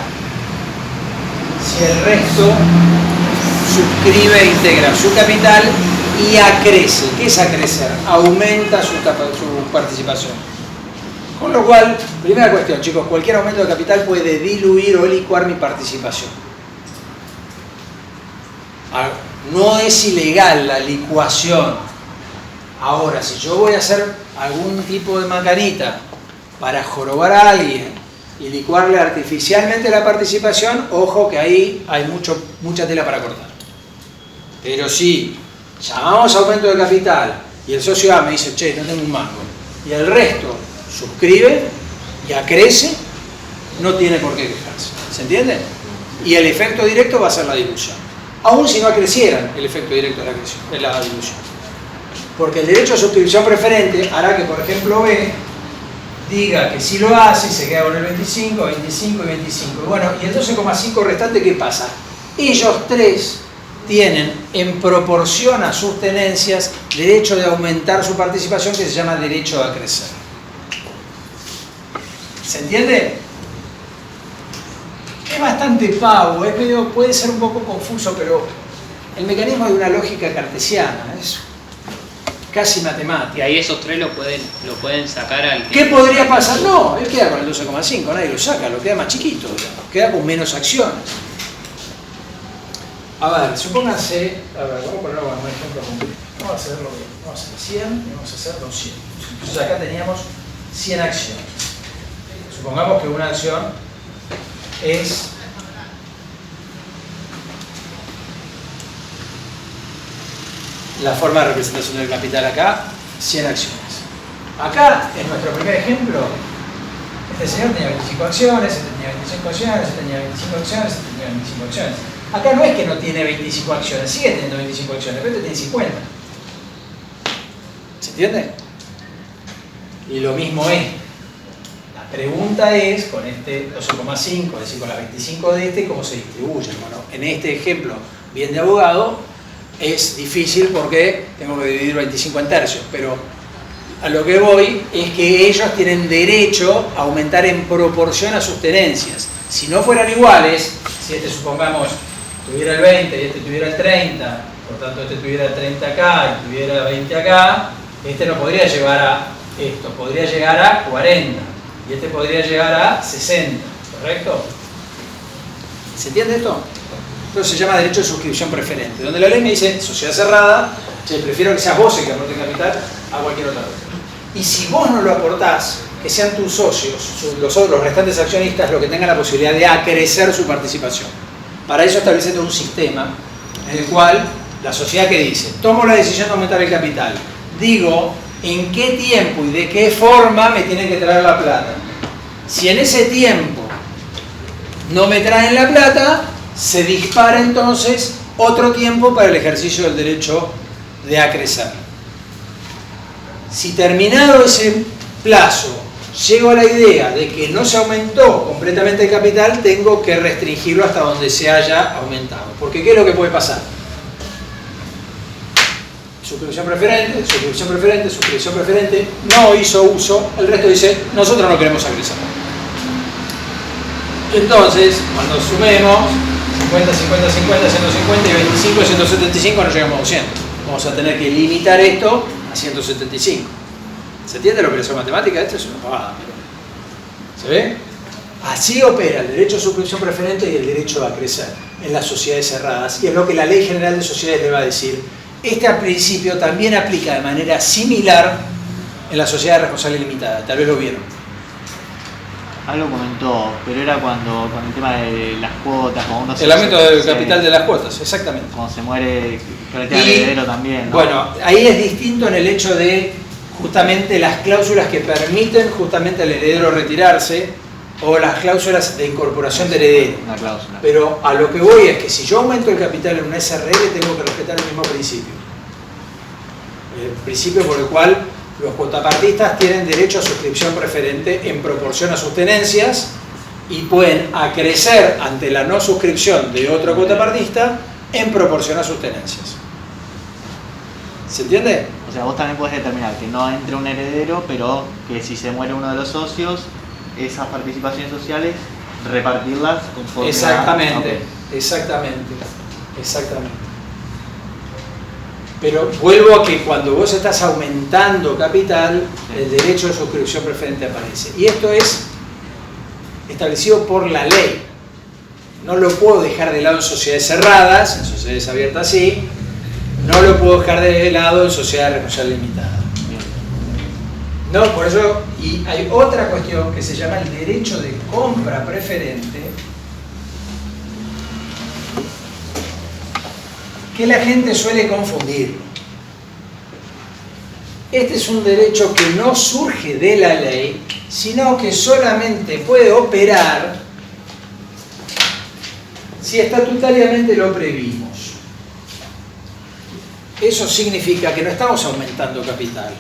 Si el resto suscribe e integra su capital y acrece. ¿Qué es acrecer? Aumenta su participación. Con lo cual, primera cuestión, chicos, cualquier aumento de capital puede diluir o licuar mi participación. No es ilegal la licuación. Ahora, si yo voy a hacer algún tipo de macanita para jorobar a alguien y licuarle artificialmente la participación, ojo que ahí hay mucha tela para cortar. Pero si llamamos aumento de capital y el socio A me dice, che, no tengo un mango, y el resto suscribe y acrece, no tiene por qué quejarse. ¿Se entiende? Y el efecto directo va a ser la dilución. Aún si no acrecieran el efecto directo de la dilución. Porque el derecho a suscripción preferente hará que, por ejemplo, B diga que sí lo hace y se queda con el 25, 25 y 25. Y bueno, y el 12,5 restante, ¿qué pasa? Ellos tres tienen, en proporción a sus tenencias, derecho de aumentar su participación, que se llama derecho a crecer. ¿Se entiende? Es bastante pavo, puede ser un poco confuso, pero el mecanismo es de una lógica cartesiana, es casi matemática. Y ahí esos tres lo pueden sacar al... ¿Qué podría pasar? No, él queda con el 12,5, nadie lo saca, lo queda más chiquito, digamos, queda con menos acciones. A ver, supónganse, vamos a ponerlo como un ejemplo concreto. Vamos a hacerlo bien, vamos a hacer 100 y vamos a hacer 200. Entonces acá teníamos 100 acciones. Supongamos que una acción es la forma de representación del capital acá, 100 acciones. Acá, en nuestro primer ejemplo, este señor tenía 25 acciones, este tenía 25 acciones, este tenía 25 acciones, este tenía 25 acciones. Acá no es que no tiene 25 acciones, sigue teniendo 25 acciones, pero este tiene 50. ¿Se entiende? Y lo mismo es. La pregunta es, con este 12,5, es decir, con las 25 de este, ¿cómo se distribuyen? Bueno, en este ejemplo, bien de abogado, es difícil porque tengo que dividir 25 en tercios, pero a lo que voy es que ellos tienen derecho a aumentar en proporción a sus tenencias. Si no fueran iguales, si este, supongamos, tuviera el 20 y este tuviera el 30, por tanto este tuviera el 30 acá y tuviera 20 acá, este no podría llevar a esto, podría llegar a 40 y este podría llegar a 60, ¿correcto? ¿Se entiende esto? Esto se llama derecho de suscripción preferente, donde la ley me dice, sociedad cerrada, prefiero que seas vos el que aporte capital a cualquier otra cosa. Y si vos no lo aportás, que sean tus socios, los restantes accionistas, los que tengan la posibilidad de acrecer su participación. Para eso establece todo un sistema en el cual la sociedad que dice, tomo la decisión de aumentar el capital, digo en qué tiempo y de qué forma me tienen que traer la plata. Si en ese tiempo no me traen la plata, se dispara entonces otro tiempo para el ejercicio del derecho de acrecer. Si terminado ese plazo llego a la idea de que no se aumentó completamente el capital, tengo que restringirlo hasta donde se haya aumentado. Porque ¿qué es lo que puede pasar? Suscripción preferente, suscripción preferente, suscripción preferente, no hizo uso, el resto dice, nosotros no queremos acrecer. Entonces, cuando sumemos 50, 50, 50, 150 y 25, 175, no llegamos a 200. Vamos a tener que limitar esto a 175. ¿Se entiende la operación matemática? Esto es una pavada. ¿Se ve? Así opera el derecho a suscripción preferente y el derecho a acrecer en las sociedades cerradas. Y es lo que la Ley General de Sociedades le va a decir. Este principio también aplica de manera similar en la sociedad responsable limitada. Tal vez lo vieron. Algo comentó, pero era cuando con el tema de las cuotas, como uno El aumento del capital de las cuotas, exactamente. Cuando se muere, con el tema del heredero también, ¿no? Bueno, ahí es distinto en el hecho de justamente las cláusulas que permiten justamente al heredero retirarse o las cláusulas de incorporación de heredero. Una cláusula. Pero a lo que voy es que si yo aumento el capital en una SRL tengo que respetar el mismo principio. El principio por el cual los cuotapartistas tienen derecho a suscripción preferente en proporción a sus tenencias y pueden acrecer ante la no suscripción de otro cuotapartista en proporción a sus tenencias. ¿Se entiende? O sea, vos también podés determinar que no entre un heredero, pero que si se muere uno de los socios, esas participaciones sociales, repartirlas conforme Exactamente, Okay. exactamente, exactamente. Pero vuelvo a que cuando vos estás aumentando capital, el derecho de suscripción preferente aparece. Y esto es establecido por la ley. No lo puedo dejar de lado en sociedades cerradas, en sociedades abiertas sí. No lo puedo dejar de lado en sociedad responsable limitada. No, por eso, y hay otra cuestión que se llama el derecho de compra preferente, que la gente suele confundir. Este es un derecho que no surge de la ley, sino que solamente puede operar si estatutariamente lo previmos. Eso significa que no estamos aumentando capital.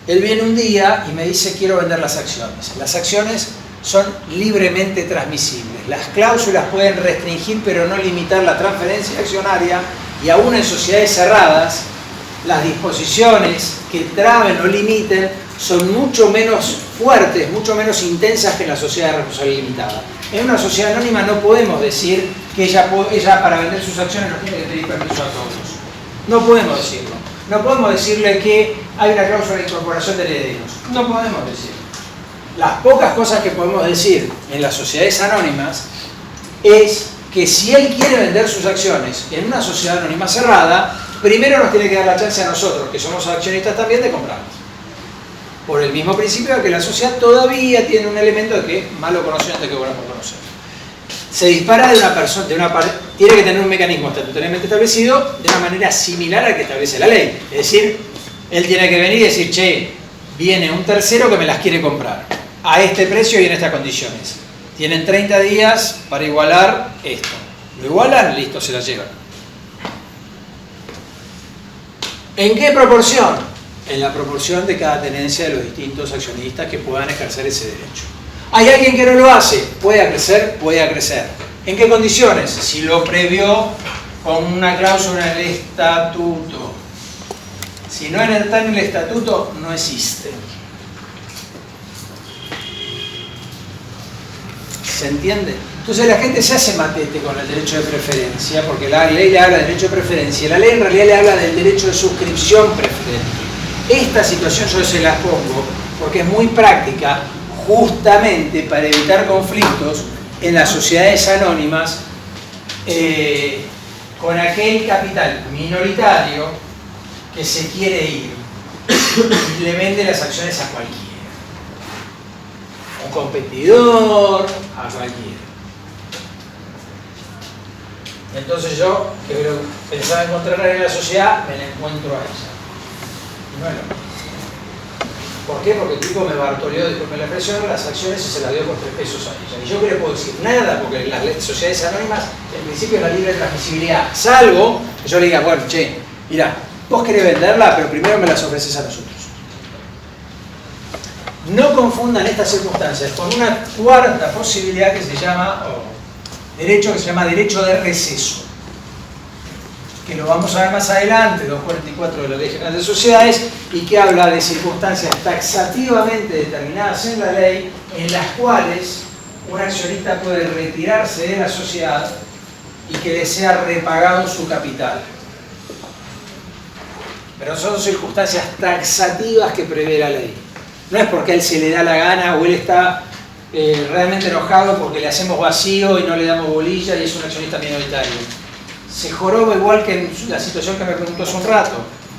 Él viene un día y me dice quiero vender las acciones. Las acciones son libremente transmisibles. Las cláusulas pueden restringir pero no limitar la transferencia accionaria y aún en sociedades cerradas las disposiciones que traben o limiten son mucho menos fuertes, mucho menos intensas que en la sociedad responsable limitada. En una sociedad anónima no podemos decir que ella para vender sus acciones nos tiene que pedir permiso a todos. No podemos decirlo. No podemos decirle que hay una cláusula de incorporación de herederos. No podemos decirlo. Las pocas cosas que podemos decir en las sociedades anónimas es que si él quiere vender sus acciones en una sociedad anónima cerrada, primero nos tiene que dar la chance a nosotros, que somos accionistas también, de comprarlas. Por el mismo principio de que la sociedad todavía tiene un elemento de que más lo conoce antes que volvamos a conocer. Se dispara de una persona, tiene que tener un mecanismo estatutariamente establecido de una manera similar al que establece la ley. Es decir, él tiene que venir y decir, che, viene un tercero que me las quiere comprar a este precio y en estas condiciones. Tienen 30 días para igualar esto. Lo igualan, listo, se las llevan. ¿En qué proporción? En la proporción de cada tenencia de los distintos accionistas que puedan ejercer ese derecho. ¿Hay alguien que no lo hace? ¿Puede acrecer? Puede acrecer. ¿En qué condiciones? Si lo previó con una cláusula en el estatuto. Si no está en el estatuto, no existe. ¿Se entiende? Entonces la gente se hace matete con el derecho de preferencia, porque la ley le habla del derecho de preferencia. La ley en realidad le habla del derecho de suscripción preferente. Esta situación yo se las pongo porque es muy práctica, justamente para evitar conflictos en las sociedades anónimas con aquel capital minoritario que se quiere ir y le vende las acciones a cualquiera. Un competidor, a cualquiera. Entonces yo, que pensaba encontrar en la sociedad, me la encuentro a ella. Y no es lo mismo. ¿Por qué? Porque el tipo me bartoleó, disculpen la expresión, las acciones y se las dio por 3 pesos a ella. Y yo qué le puedo decir, nada, porque las sociedades anónimas, en principio es la libre transmisibilidad, salvo que yo le diga, bueno, che, mirá, vos querés venderla, pero primero me las ofreces a nosotros. No confundan estas circunstancias con una cuarta posibilidad que se llama, derecho de receso, que lo vamos a ver más adelante, 244 de la Ley General de Sociedades, y que habla de circunstancias taxativamente determinadas en la ley, en las cuales un accionista puede retirarse de la sociedad y que le sea repagado su capital. Pero son circunstancias taxativas que prevé la ley. No es porque a él se le da la gana o él está realmente enojado porque le hacemos vacío y no le damos bolilla y es un accionista minoritario. Se joroba igual que en la situación que me preguntó hace un rato,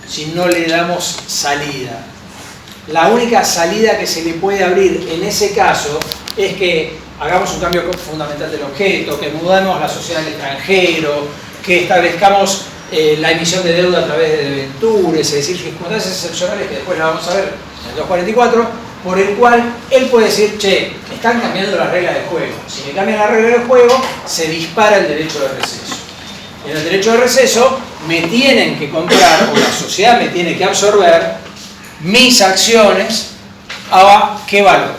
si no le damos salida. La única salida que se le puede abrir en ese caso es que hagamos un cambio fundamental del objeto, que mudemos la sociedad al extranjero, que establezcamos la emisión de deuda a través de debentures, es decir, circunstancias excepcionales que después la vamos a ver en el 244, por el cual él puede decir, che, están cambiando las reglas del juego. Si me cambian las reglas del juego, se dispara el derecho de receso. En el derecho de receso me tienen que comprar, o la sociedad me tiene que absorber mis acciones a ¿qué valor?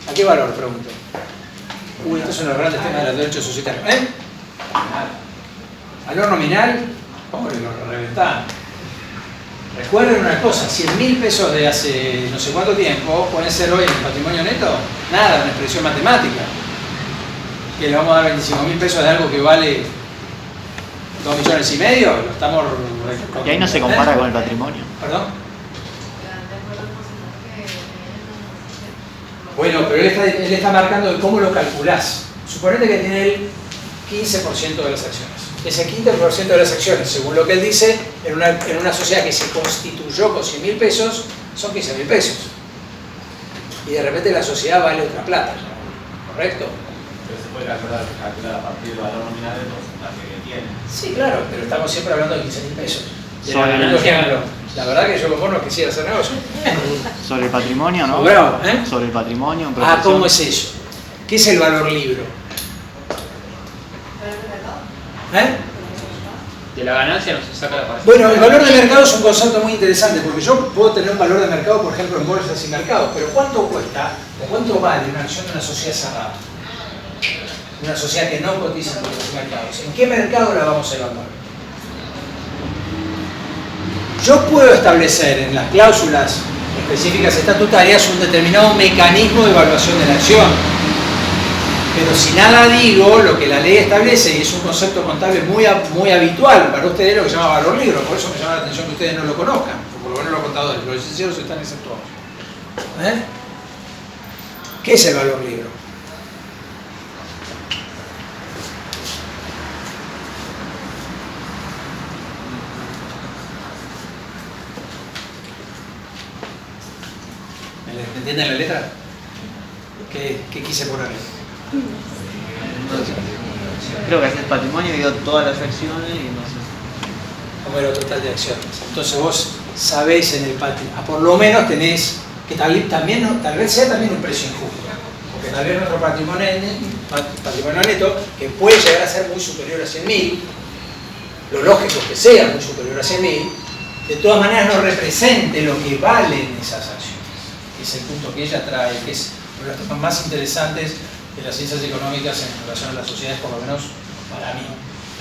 ¿A qué valor? Pregunto. Uy, estos son los grandes temas de los derechos societarios. ¿Valor nominal? Pobre, lo reventaron. Recuerden una cosa, 100.000 pesos de hace no sé cuánto tiempo pueden ser hoy en el patrimonio neto, nada, una expresión matemática. Que le vamos a dar 25.000 pesos de algo que vale 2,5 millones, lo estamos... Y ahí no se compara con el patrimonio. ¿Perdón? Bueno, pero él está marcando cómo lo calculás. Suponete que tiene el 15% de las acciones. Ese 15% de las acciones, según lo que él dice, en una sociedad que se constituyó con 100.000 pesos, son 15.000 pesos. Y de repente la sociedad vale otra plata, ¿correcto? Pero se puede calcular a partir del valor nominal del porcentaje que tiene. Sí, claro, pero estamos siempre hablando de 15.000 pesos. La verdad que yo con vos no quisiera hacer negocio. Sobre el patrimonio, ¿no? Bravo, ¿eh? Sobre el patrimonio. ¿Cómo es eso? ¿Qué es el valor libro? De la ganancia no se saca la parte. Bueno, el valor de mercado es un concepto muy interesante, porque yo puedo tener un valor de mercado, por ejemplo, en bolsas y mercados, pero ¿cuánto cuesta o cuánto vale una acción de una sociedad cerrada? Una sociedad que no cotiza en los mercados. ¿En qué mercado la vamos a evaluar? Yo puedo establecer en las cláusulas específicas estatutarias un determinado mecanismo de evaluación de la acción. Pero si nada digo, lo que la ley establece, y es un concepto contable muy habitual para ustedes, lo que se llama valor libro. Por eso me llama la atención que ustedes no lo conozcan, por lo menos los contadores, los licenciados están exceptuados. ¿Qué es el valor libro? ¿Me entienden la letra? ¿Qué quise poner? Creo que es el patrimonio y dio todas las acciones y no sé. Número total de acciones. Entonces vos sabés en el patrimonio, por lo menos tenés, que tal vez sea también un precio injusto, porque tal vez nuestro patrimonio neto, que puede llegar a ser muy superior a 100.000, lo lógico es que sea muy superior a 100.000, de todas maneras no represente lo que valen esas acciones. Es el punto que ella trae, que es uno de los temas más interesantes de las ciencias económicas en relación a las sociedades, por lo menos para mí.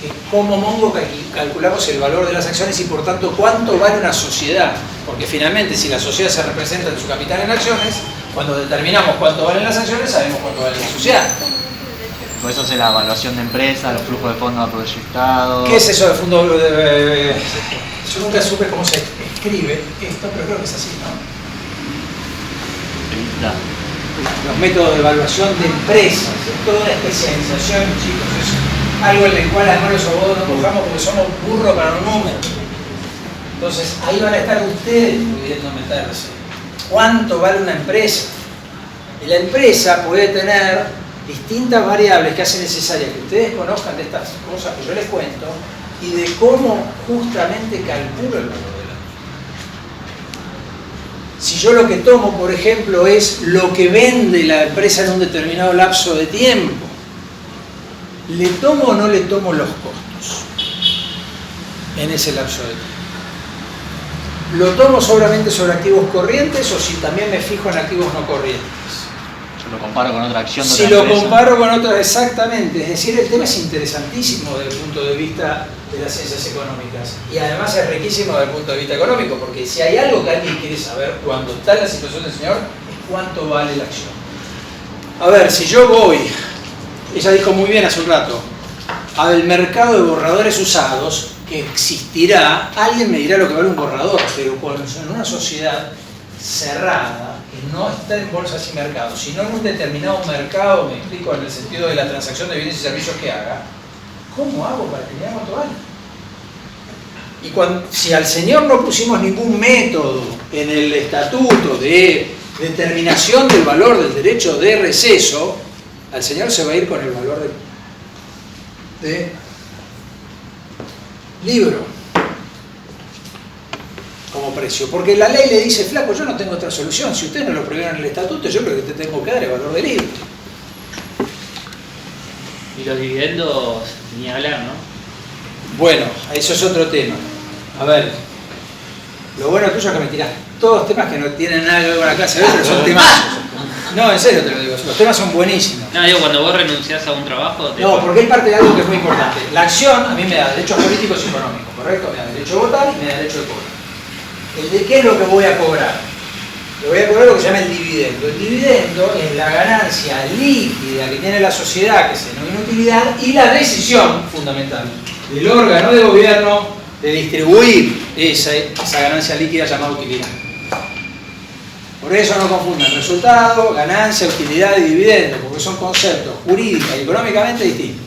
Que como mongo calculamos el valor de las acciones y por tanto cuánto vale una sociedad. Porque finalmente si la sociedad se representa en su capital en acciones, cuando determinamos cuánto valen las acciones, sabemos cuánto vale la sociedad. Por eso es la evaluación de empresa, los flujos de fondos proyectados. ¿Qué es eso de fondo? Yo nunca supe cómo se escribe esto, pero creo que es así, ¿no? Los métodos de evaluación de empresas, es toda una especialización, chicos, es algo en el cual además los abogados nos mojamos porque somos burros para los números. Entonces ahí van a estar ustedes pudiendo meterse. ¿Cuánto vale una empresa? Y la empresa puede tener distintas variables que hacen necesaria que ustedes conozcan de estas cosas que yo les cuento y de cómo justamente calculo el valor de la misma. Si yo lo que tomo, por ejemplo, es lo que vende la empresa en un determinado lapso de tiempo, ¿le tomo o no le tomo los costos en ese lapso de tiempo? ¿Lo tomo solamente sobre activos corrientes o si también me fijo en activos no corrientes? Yo lo comparo con otra acción de Si otra lo empresa. comparo con otras, exactamente. Es decir, el tema es interesantísimo desde el punto de vista de las ciencias económicas. Y además es riquísimo desde el punto de vista económico, porque si hay algo que alguien quiere saber cuando está en la situación del señor, es cuánto vale la acción. A ver, si yo voy, ella dijo muy bien hace un rato, al mercado de borradores usados, que existirá, alguien me dirá lo que vale un borrador, pero cuando en una sociedad cerrada, que no está en bolsas y mercados, sino en un determinado mercado, me explico en el sentido de la transacción de bienes y servicios que haga, ¿cómo hago para que me haga cuánto vale? Y si al señor no pusimos ningún método en el estatuto de determinación del valor del derecho de receso, al señor se va a ir con el valor de libro como precio, porque la ley le dice, flaco, yo no tengo otra solución, si ustedes no lo previeron en el estatuto, yo creo que te tengo que dar el valor de libro. Y los dividendos, ni hablar, ¿no? Bueno, eso es otro tema. A ver, lo bueno tuyo es que me tirás todos temas que no tienen nada que ver con la clase de hoy, pero son temazos. No, en serio te lo digo, los temas son buenísimos. No, digo, cuando vos renunciás a un trabajo... No, porque hay parte de algo que es muy importante. La acción a mí me da derechos políticos y económicos, ¿correcto? Me da derecho a votar y me da derecho de cobrar. ¿El de qué es lo que voy a cobrar? Le voy a cobrar lo que se llama el dividendo. El dividendo es la ganancia líquida que tiene la sociedad, que se denomina utilidad, y la decisión fundamental del órgano de gobierno de distribuir esa ganancia líquida llamada utilidad. Por eso no confundan resultado, ganancia, utilidad y dividendo, porque son conceptos jurídicos y económicamente distintos.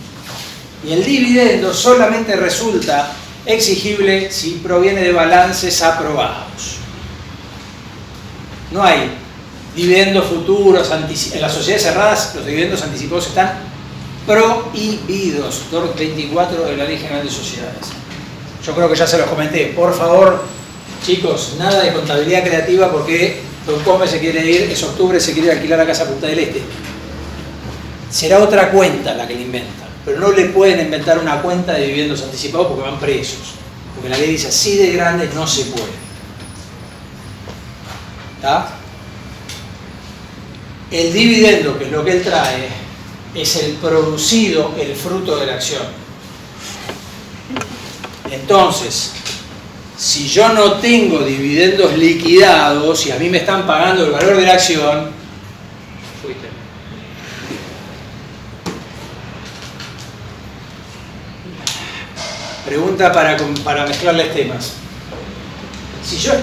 Y el dividendo solamente resulta exigible si proviene de balances aprobados. No hay dividendos futuros, en las sociedades cerradas los dividendos anticipados están prohibidos, 24 de la Ley General de Sociedades. Yo creo que ya se los comenté. Por favor, chicos, nada de contabilidad creativa porque Don Come se quiere ir, es octubre, se quiere alquilar la casa Punta del Este. Será otra cuenta la que le inventan, pero no le pueden inventar una cuenta de dividendos anticipados porque van presos. Porque la ley dice así de grande no se puede. ¿Está? El dividendo, que es lo que él trae, es el producido, el fruto de la acción. Entonces, si yo no tengo dividendos liquidados y a mí me están pagando el valor de la acción, Fuiste. pregunta para mezclarles temas. Si yo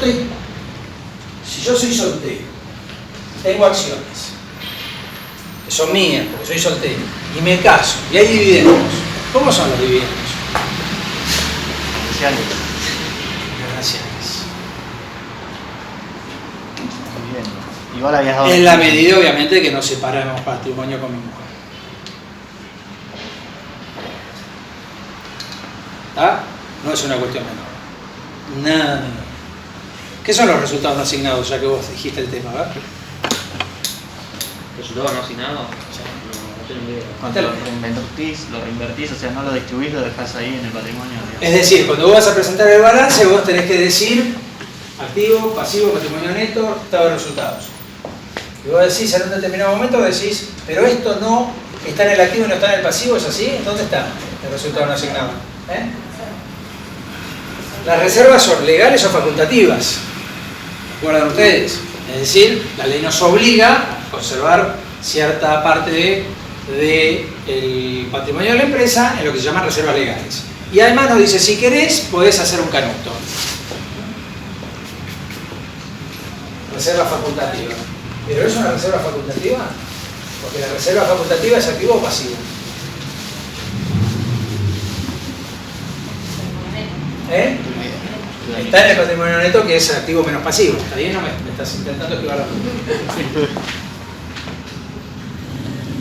soy soltero, tengo acciones, que son mías porque soy soltero, y me caso, y hay dividendos, ¿cómo son los dividendos? Igual habías dado En la medida, obviamente, que no separamos patrimonio con mi mujer. ¿Está? No es una cuestión menor. Nada menor. ¿Qué son los resultados no asignados, ya que vos dijiste el tema? ¿Verdad? ¿Resultado no asignado? No tengo idea. Cuando lo reinvertís, o sea, no lo distribuís, lo dejás ahí en el patrimonio. Digamos. Es decir, cuando vos vas a presentar el balance, vos tenés que decir activo, pasivo, patrimonio neto, estado de resultados. Y vos decís en un determinado momento, decís, pero esto no está en el activo y no está en el pasivo, ¿es así? ¿Dónde está el resultado no asignado? ¿Eh? Las reservas son legales o facultativas. ¿Recuerdan ustedes? Es decir, la ley nos obliga a conservar cierta parte del patrimonio de la empresa en lo que se llaman reservas legales. Y además nos dice, si querés, podés hacer un canuto. Reserva facultativa. ¿Pero es una reserva facultativa? Porque la reserva facultativa es activo o pasivo. ¿Eh? Está en el patrimonio neto, que es activo menos pasivo. ¿Está bien? No me estás intentando esquivar la pregunta.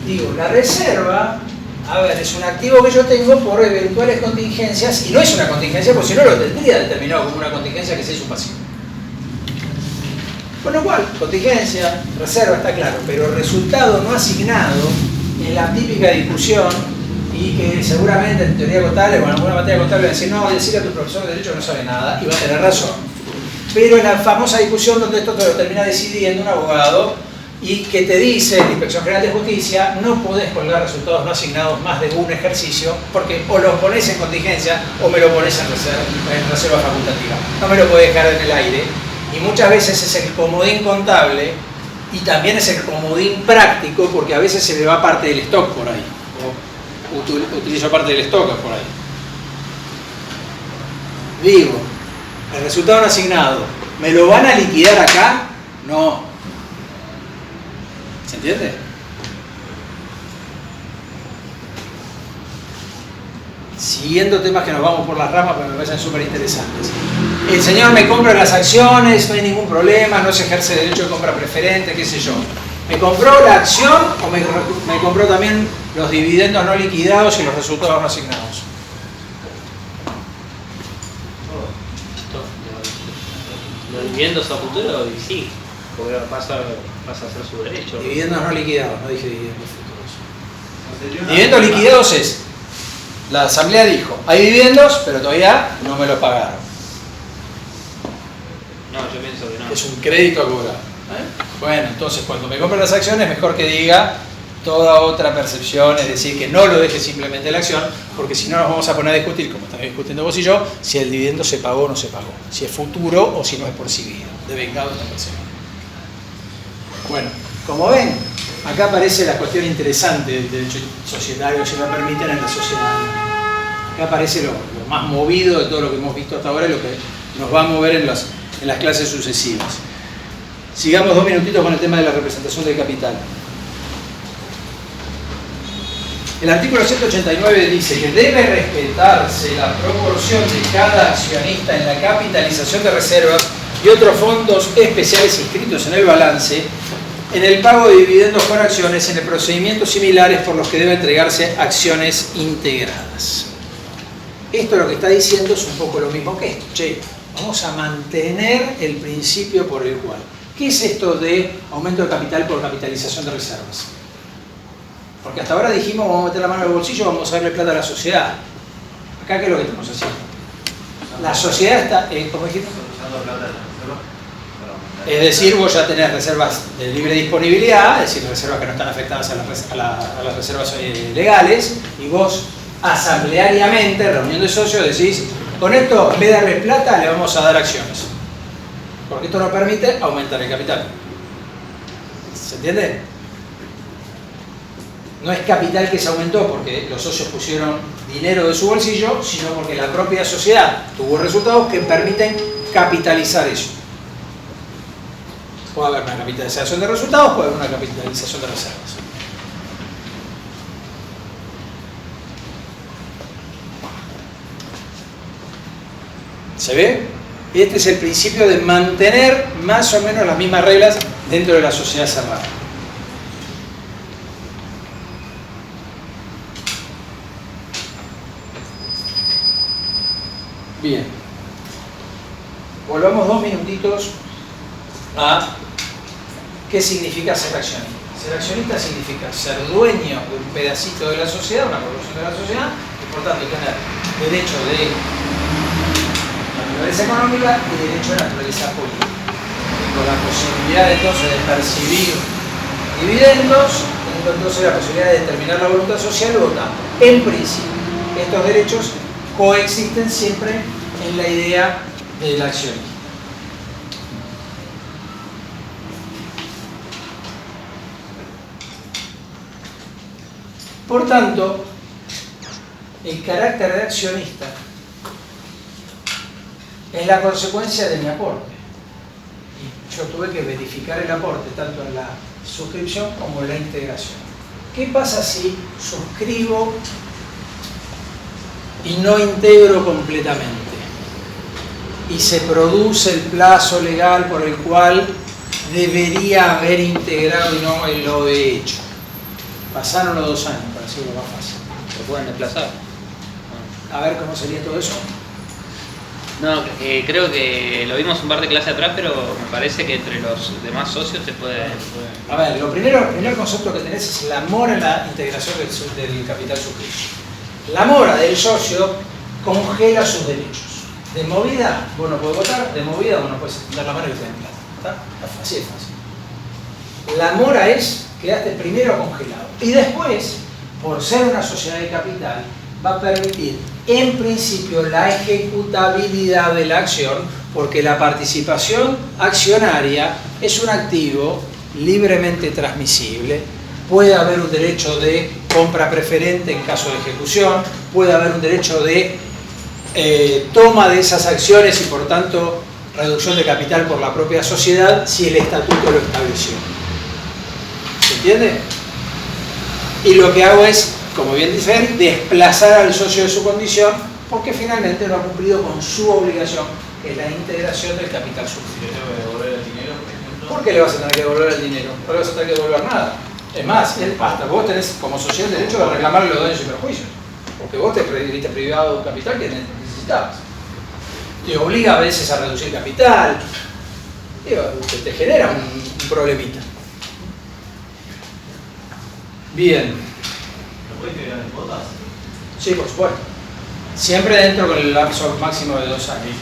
Digo, la reserva, a ver, es un activo que yo tengo por eventuales contingencias, y no es una contingencia, porque si no lo tendría determinado como una contingencia que sea su pasivo. Con lo cual, contingencia, reserva, está claro, pero resultado no asignado en la típica discusión, y que seguramente en teoría contable o en alguna materia contable va a decir, no, decirle a tu profesor de derecho que no sabe nada, y va a tener razón. Pero en la famosa discusión donde esto te lo termina decidiendo un abogado y que te dice la Inspección General de Justicia, no podés colgar resultados no asignados más de un ejercicio, porque o lo pones en contingencia o me lo pones en reserva facultativa. No me lo podés dejar en el aire. Y muchas veces es el comodín contable y también es el comodín práctico, porque a veces se le va parte del stock por ahí. O utilizo parte del stock por ahí. Digo, el resultado no asignado, ¿me lo van a liquidar acá? No. ¿Se entiende? Siguiendo temas que nos vamos por las ramas, pero me parecen súper interesantes. El señor me compra las acciones, no hay ningún problema, no se ejerce derecho de compra preferente, qué sé yo. ¿Me compró la acción o me compró también los dividendos no liquidados y los resultados no asignados? Los dividendos a futuro, y sí, porque pasa a ser su derecho. Dividendos no liquidados, no dije dividendos futuros. Dividendos liquidados es, la asamblea dijo, hay dividendos, pero todavía no me los pagaron. No, yo pienso que no. Es un crédito a cobrar. Bueno, entonces cuando me compren las acciones, mejor que diga toda otra percepción, es decir, que no lo deje simplemente la acción, porque si no nos vamos a poner a discutir, como estamos discutiendo vos y yo, si el dividendo se pagó o no se pagó, si es futuro o si no es percibido, devengado o no percibido. Bueno, como ven, acá aparece la cuestión interesante del derecho societario, si me permiten, en la sociedad. Acá aparece lo más movido de todo lo que hemos visto hasta ahora y lo que nos va a mover en las clases sucesivas. Sigamos 2 minutitos con el tema de la representación del capital. El artículo 189 dice que debe respetarse la proporción de cada accionista en la capitalización de reservas y otros fondos especiales inscritos en el balance, en el pago de dividendos por acciones, en el procedimientos similares por los que debe entregarse acciones integradas. Esto lo que está diciendo es un poco lo mismo que esto. Che, vamos a mantener el principio por el cual. ¿Qué es esto de aumento de capital por capitalización de reservas? Porque hasta ahora dijimos, vamos a meter la mano en el bolsillo, vamos a darle plata a la sociedad. Acá, ¿qué es lo que estamos haciendo? La sociedad está, ¿cómo dijiste? Es decir, vos ya tenés reservas de libre disponibilidad, es decir, reservas que no están afectadas a las reservas legales, y vos asambleariamente, reunión de socios, decís, con esto, en vez de darle plata, le vamos a dar acciones. Porque esto nos permite aumentar el capital. ¿Se entiende? No es capital que se aumentó porque los socios pusieron dinero de su bolsillo, sino porque la propia sociedad tuvo resultados que permiten capitalizar eso. Puede haber una capitalización de resultados, puede haber una capitalización de reservas. ¿Se ve? Este es el principio de mantener más o menos las mismas reglas dentro de la sociedad cerrada. Bien. Volvamos 2 minutitos a qué significa ser accionista. Ser accionista significa ser dueño de un pedacito de la sociedad, una porción de la sociedad, y por tanto tener derecho de naturaleza económica y derecho de naturaleza política. Con la posibilidad entonces de percibir dividendos, tengo entonces la posibilidad de determinar la voluntad social votando. En principio, estos derechos coexisten siempre en la idea del accionismo. Por tanto, el carácter de accionista es la consecuencia de mi aporte. Y yo tuve que verificar el aporte tanto en la suscripción como en la integración. ¿Qué pasa si suscribo y no integro completamente? Y se produce el plazo legal por el cual debería haber integrado y no lo he hecho. Pasaron los 2 años, para decirlo más fácil. ¿Se pueden desplazar? A ver cómo sería todo eso. No, creo que lo vimos un par de clases atrás, pero me parece que entre los demás socios se puede... A ver, el primer concepto que tenés es la mora en la integración del capital suscrito. La mora del socio congela sus derechos. De movida, vos no podés votar, de movida vos no podés dar la mano y te den plata. ¿Está? Así es fácil. La mora es, quedaste primero congelado. Y después, por ser una sociedad de capital, va a permitir en principio la ejecutabilidad de la acción, porque la participación accionaria es un activo libremente transmisible. Puede haber un derecho de compra preferente en caso de ejecución, puede haber un derecho de toma de esas acciones y por tanto reducción de capital por la propia sociedad si el estatuto lo estableció. ¿Se entiende? Y lo que hago es, como bien dice él, desplazar al socio de su condición porque finalmente no ha cumplido con su obligación, que es la integración del capital suscrito. ¿Tengo que devolver el dinero, por ejemplo? ¿Por qué le vas a tener que devolver el dinero? No le vas a tener que devolver nada. Es más, hasta vos tenés como sociedad el derecho de reclamar los daños y perjuicios, porque vos te viste privado de un capital que necesitabas. Te obliga a veces a reducir capital, digo, te genera un problemita. Bien. ¿Lo puede integrar en cuotas? Sí, por supuesto. Siempre dentro con el lapso máximo de 2 años.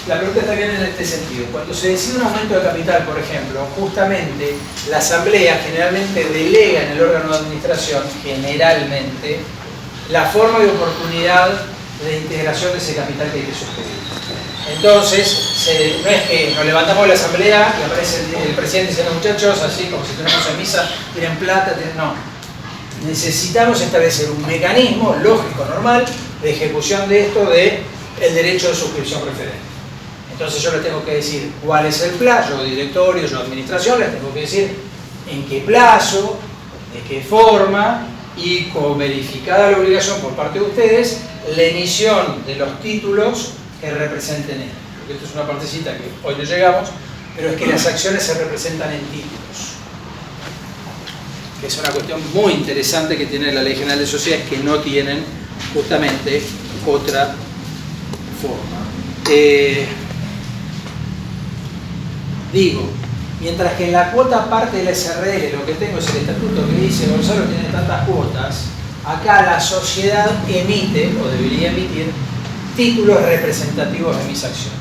La pregunta está bien en este sentido. Cuando se decide un aumento de capital, por ejemplo, justamente la asamblea generalmente delega en el órgano de administración, generalmente, la forma y oportunidad de integración de ese capital que hay que suscribir. Entonces, no es que nos levantamos de la asamblea y aparece el presidente diciendo, muchachos, así como si estuviéramos en misa, tienen plata, no. Necesitamos establecer un mecanismo lógico, normal, de ejecución de esto de el derecho de suscripción preferente. Entonces yo les tengo que decir cuál es el plazo, yo directorio, yo administración, les tengo que decir en qué plazo, de qué forma y con verificada la obligación por parte de ustedes, la emisión de los títulos que representen esto. Porque esto es una partecita que hoy no llegamos, pero es que las acciones se representan en títulos. Que es una cuestión muy interesante que tiene la Ley General de Sociedades que no tienen justamente otra forma. Digo, mientras que en la cuota parte de la SRL lo que tengo es el estatuto que dice Gonzalo tiene tantas cuotas, acá la sociedad emite, o debería emitir, títulos representativos de mis acciones.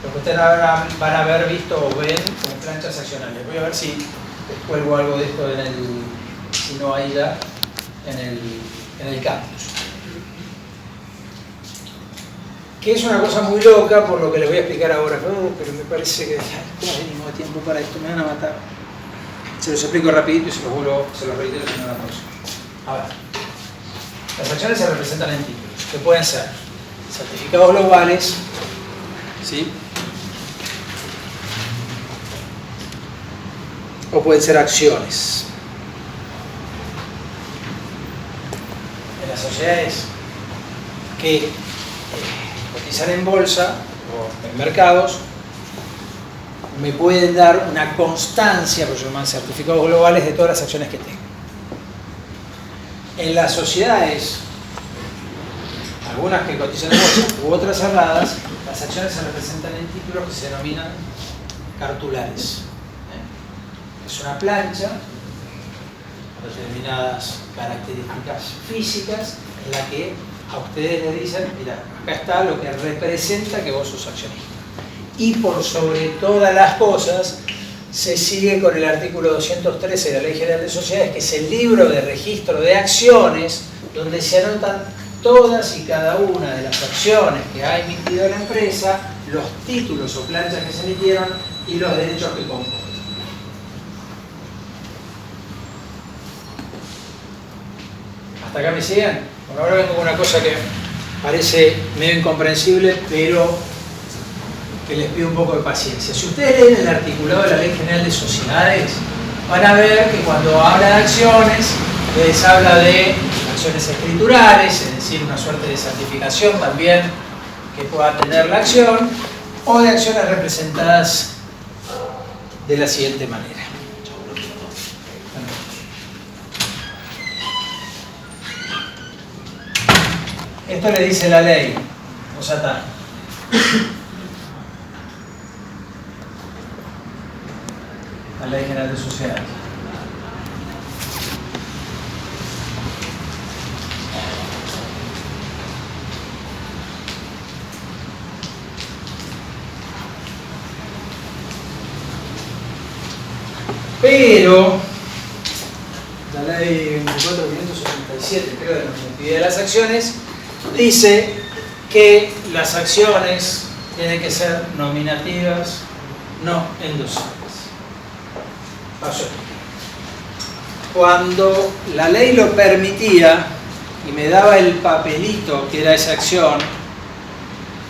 Lo que ustedes van a haber visto o ven como planchas accionarias. Voy a ver si les cuelgo algo de esto si no hay ya en el campus. Que es una cosa muy loca por lo que les voy a explicar ahora, pero me parece que ¿cómo venimos de tiempo para esto? Me van a matar. Se los explico rapidito y se los reitero en una pausa. A ver, las acciones se representan en títulos, que pueden ser certificados globales, ¿sí? O pueden ser acciones. En las sociedades que cotizar en bolsa o en mercados me pueden dar una constancia, por llaman certificados globales, de todas las acciones que tengo. En las sociedades, algunas que cotizan en bolsa u otras cerradas, las acciones se representan en títulos que se denominan cartulares. Es una plancha con determinadas características físicas en la que a ustedes les dicen, mira, acá está lo que representa que vos sos accionista. Y por sobre todas las cosas, se sigue con el artículo 213 de la Ley General de Sociedades, que es el libro de registro de acciones, donde se anotan todas y cada una de las acciones que ha emitido la empresa, los títulos o planchas que se emitieron y los derechos que comportan. ¿Hasta acá me siguen? Bueno, ahora vengo con una cosa que parece medio incomprensible, pero que les pido un poco de paciencia. Si ustedes leen el articulado de la Ley General de Sociedades, van a ver que cuando habla de acciones, les habla de acciones escriturales, es decir, una suerte de certificación también que pueda tener la acción, o de acciones representadas de la siguiente manera. Esto le dice la ley. Rosata. La Ley General de Sociedades. Pero la ley 24.587, creo, de la normatividad de las acciones, dice que las acciones tienen que ser nominativas, no endosables. Pasó. Cuando la ley lo permitía y me daba el papelito que era esa acción,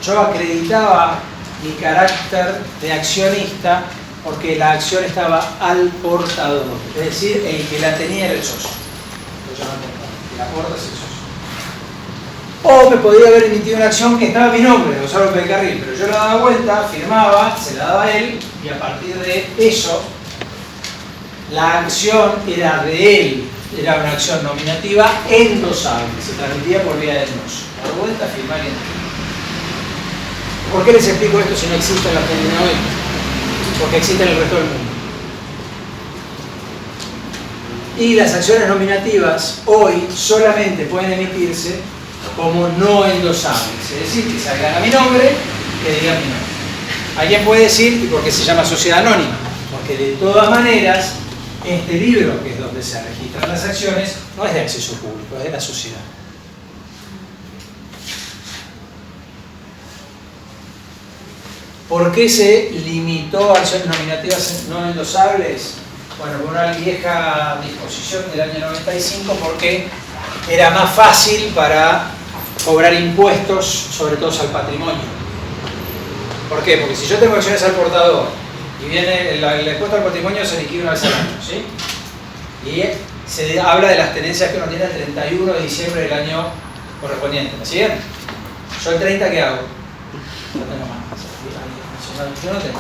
yo acreditaba mi carácter de accionista porque la acción estaba al portador, es decir, el que la tenía era el socio. El que la aporta es el socio. O me podía haber emitido una acción que estaba a mi nombre, Gonzalo Pelcarril, pero yo la daba vuelta, firmaba, se la daba a él, y a partir de eso, la acción era de él, era una acción nominativa endosable, se transmitía por vía de endoso. Dar vuelta, firmar y endosar. ¿Por qué les explico esto si no existe en la Argentina hoy? Porque existe en el resto del mundo. Y las acciones nominativas hoy solamente pueden emitirse como no endosables, es decir, que salgan a mi nombre, que digan mi nombre. Alguien puede decir, ¿y por qué se llama sociedad anónima? Porque de todas maneras, este libro, que es donde se registran las acciones, no es de acceso público, es de la sociedad. ¿Por qué se limitó a acciones nominativas no endosables? Bueno, por una vieja disposición del año 95, porque era más fácil para cobrar impuestos, sobre todo al patrimonio. ¿Por qué? Porque si yo tengo acciones al portador y viene el impuesto al patrimonio se liquida una vez al año, ¿sí? Y se habla de las tenencias que uno tiene el 31 de diciembre del año correspondiente, ¿me siguen? Yo el 30, ¿qué hago? No tengo más. Yo no tengo.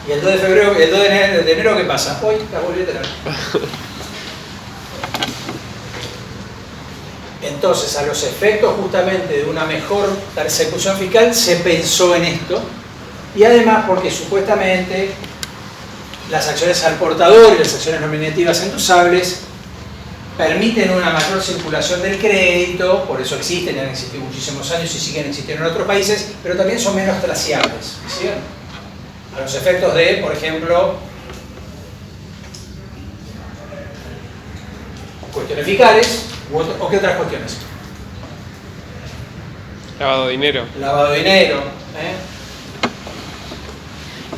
Y el 2 de febrero, el 2 de enero, ¿qué pasa? Hoy la volví a tener. Entonces, a los efectos justamente de una mejor persecución fiscal, se pensó en esto. Y además porque supuestamente las acciones al portador y las acciones nominativas endosables permiten una mayor circulación del crédito, por eso existen, han existido muchísimos años y siguen existiendo en otros países, pero también son menos traciables, ¿sí? A los efectos de, por ejemplo, cuestiones fiscales, ¿o qué otras cuestiones? Lavado de dinero. Lavado de dinero,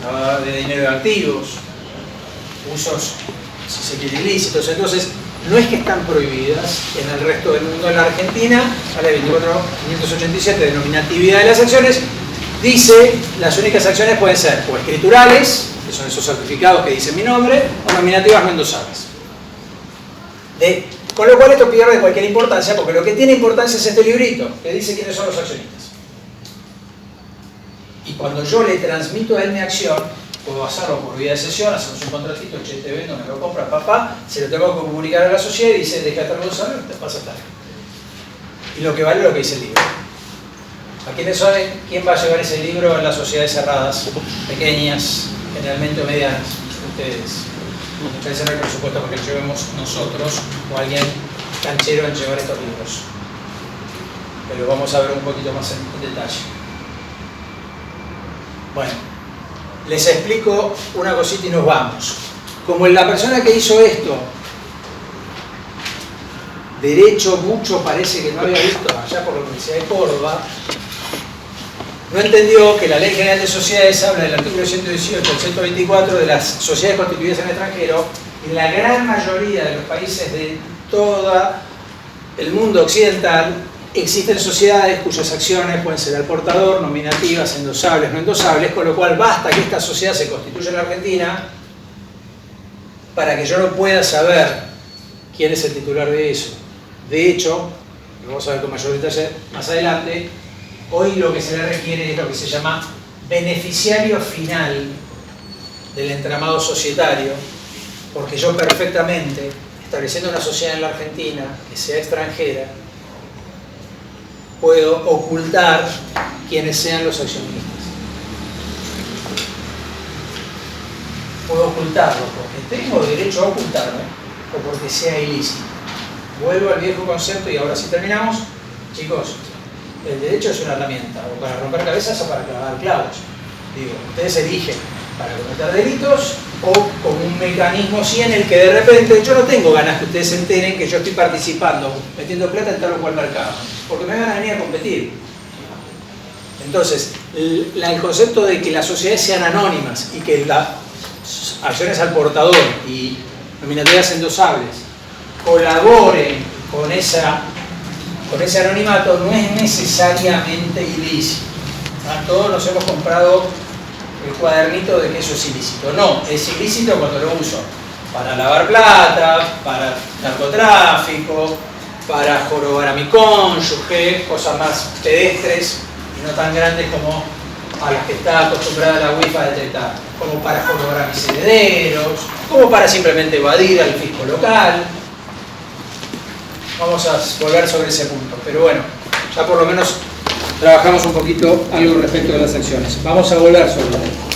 lavado de dinero de activos, usos, si se quiere, ilícitos. Entonces, no es que están prohibidas en el resto del mundo. En la Argentina, la ley 24.587 de nominatividad de las acciones, dice las únicas acciones pueden ser o escriturales, que son esos certificados que dicen mi nombre, o nominativas no endosables. Con lo cual esto pierde cualquier importancia, porque lo que tiene importancia es este librito, que dice quiénes son los accionistas. Y cuando yo le transmito a él mi acción, puedo hacerlo por vía de sesión, hacemos un contratito, che, te vendo, me lo compra, papá, se lo tengo que comunicar a la sociedad y dice, déjate de usarlo, te pasa tal. Y lo que vale es lo que dice el libro. ¿A quiénes saben quién va a llevar ese libro en las sociedades cerradas, pequeñas, generalmente o medianas? Ustedes. Ustedes no hay presupuesto para que lo llevemos nosotros o alguien canchero en llevar estos libros. Pero vamos a ver un poquito más en detalle. Bueno, les explico una cosita y nos vamos. Como la persona que hizo esto, derecho mucho parece que no había visto allá por la Universidad de Córdoba, no entendió que la Ley General de Sociedades habla del artículo 118 al 124 de las sociedades constituidas en el extranjero. En la gran mayoría de los países de todo el mundo occidental existen sociedades cuyas acciones pueden ser al portador, nominativas, endosables, no endosables, con lo cual basta que esta sociedad se constituya en la Argentina para que yo no pueda saber quién es el titular de eso. De hecho, lo vamos a ver con mayor detalle más adelante, hoy lo que se le requiere es lo que se llama beneficiario final del entramado societario, porque yo perfectamente, estableciendo una sociedad en la Argentina que sea extranjera, puedo ocultar quienes sean los accionistas. Puedo ocultarlo porque tengo derecho a ocultarme o porque sea ilícito. Vuelvo al viejo concepto y ahora sí terminamos. Chicos, el derecho es una herramienta o para romper cabezas o para clavar clavos. Digo, ustedes eligen para cometer delitos o como un mecanismo sí en el que de repente yo no tengo ganas que ustedes se enteren que yo estoy participando, metiendo plata en tal o cual mercado, porque me van a venir a competir. Entonces, el concepto de que las sociedades sean anónimas y que las acciones al portador y nominativas endosables colaboren con ese anonimato no es necesariamente ilícito. Todos nos hemos comprado el cuadernito de que eso es ilícito. No, es ilícito cuando lo uso para lavar plata, para narcotráfico, para jorobar a mi cónyuge, cosas más pedestres y no tan grandes como a las que está acostumbrada la UIF a detectar, como para jorobar a mis herederos, como para simplemente evadir al fisco local. Vamos a volver sobre ese punto, pero bueno, ya por lo menos trabajamos un poquito algo respecto de las acciones. Vamos a volver sobre esto.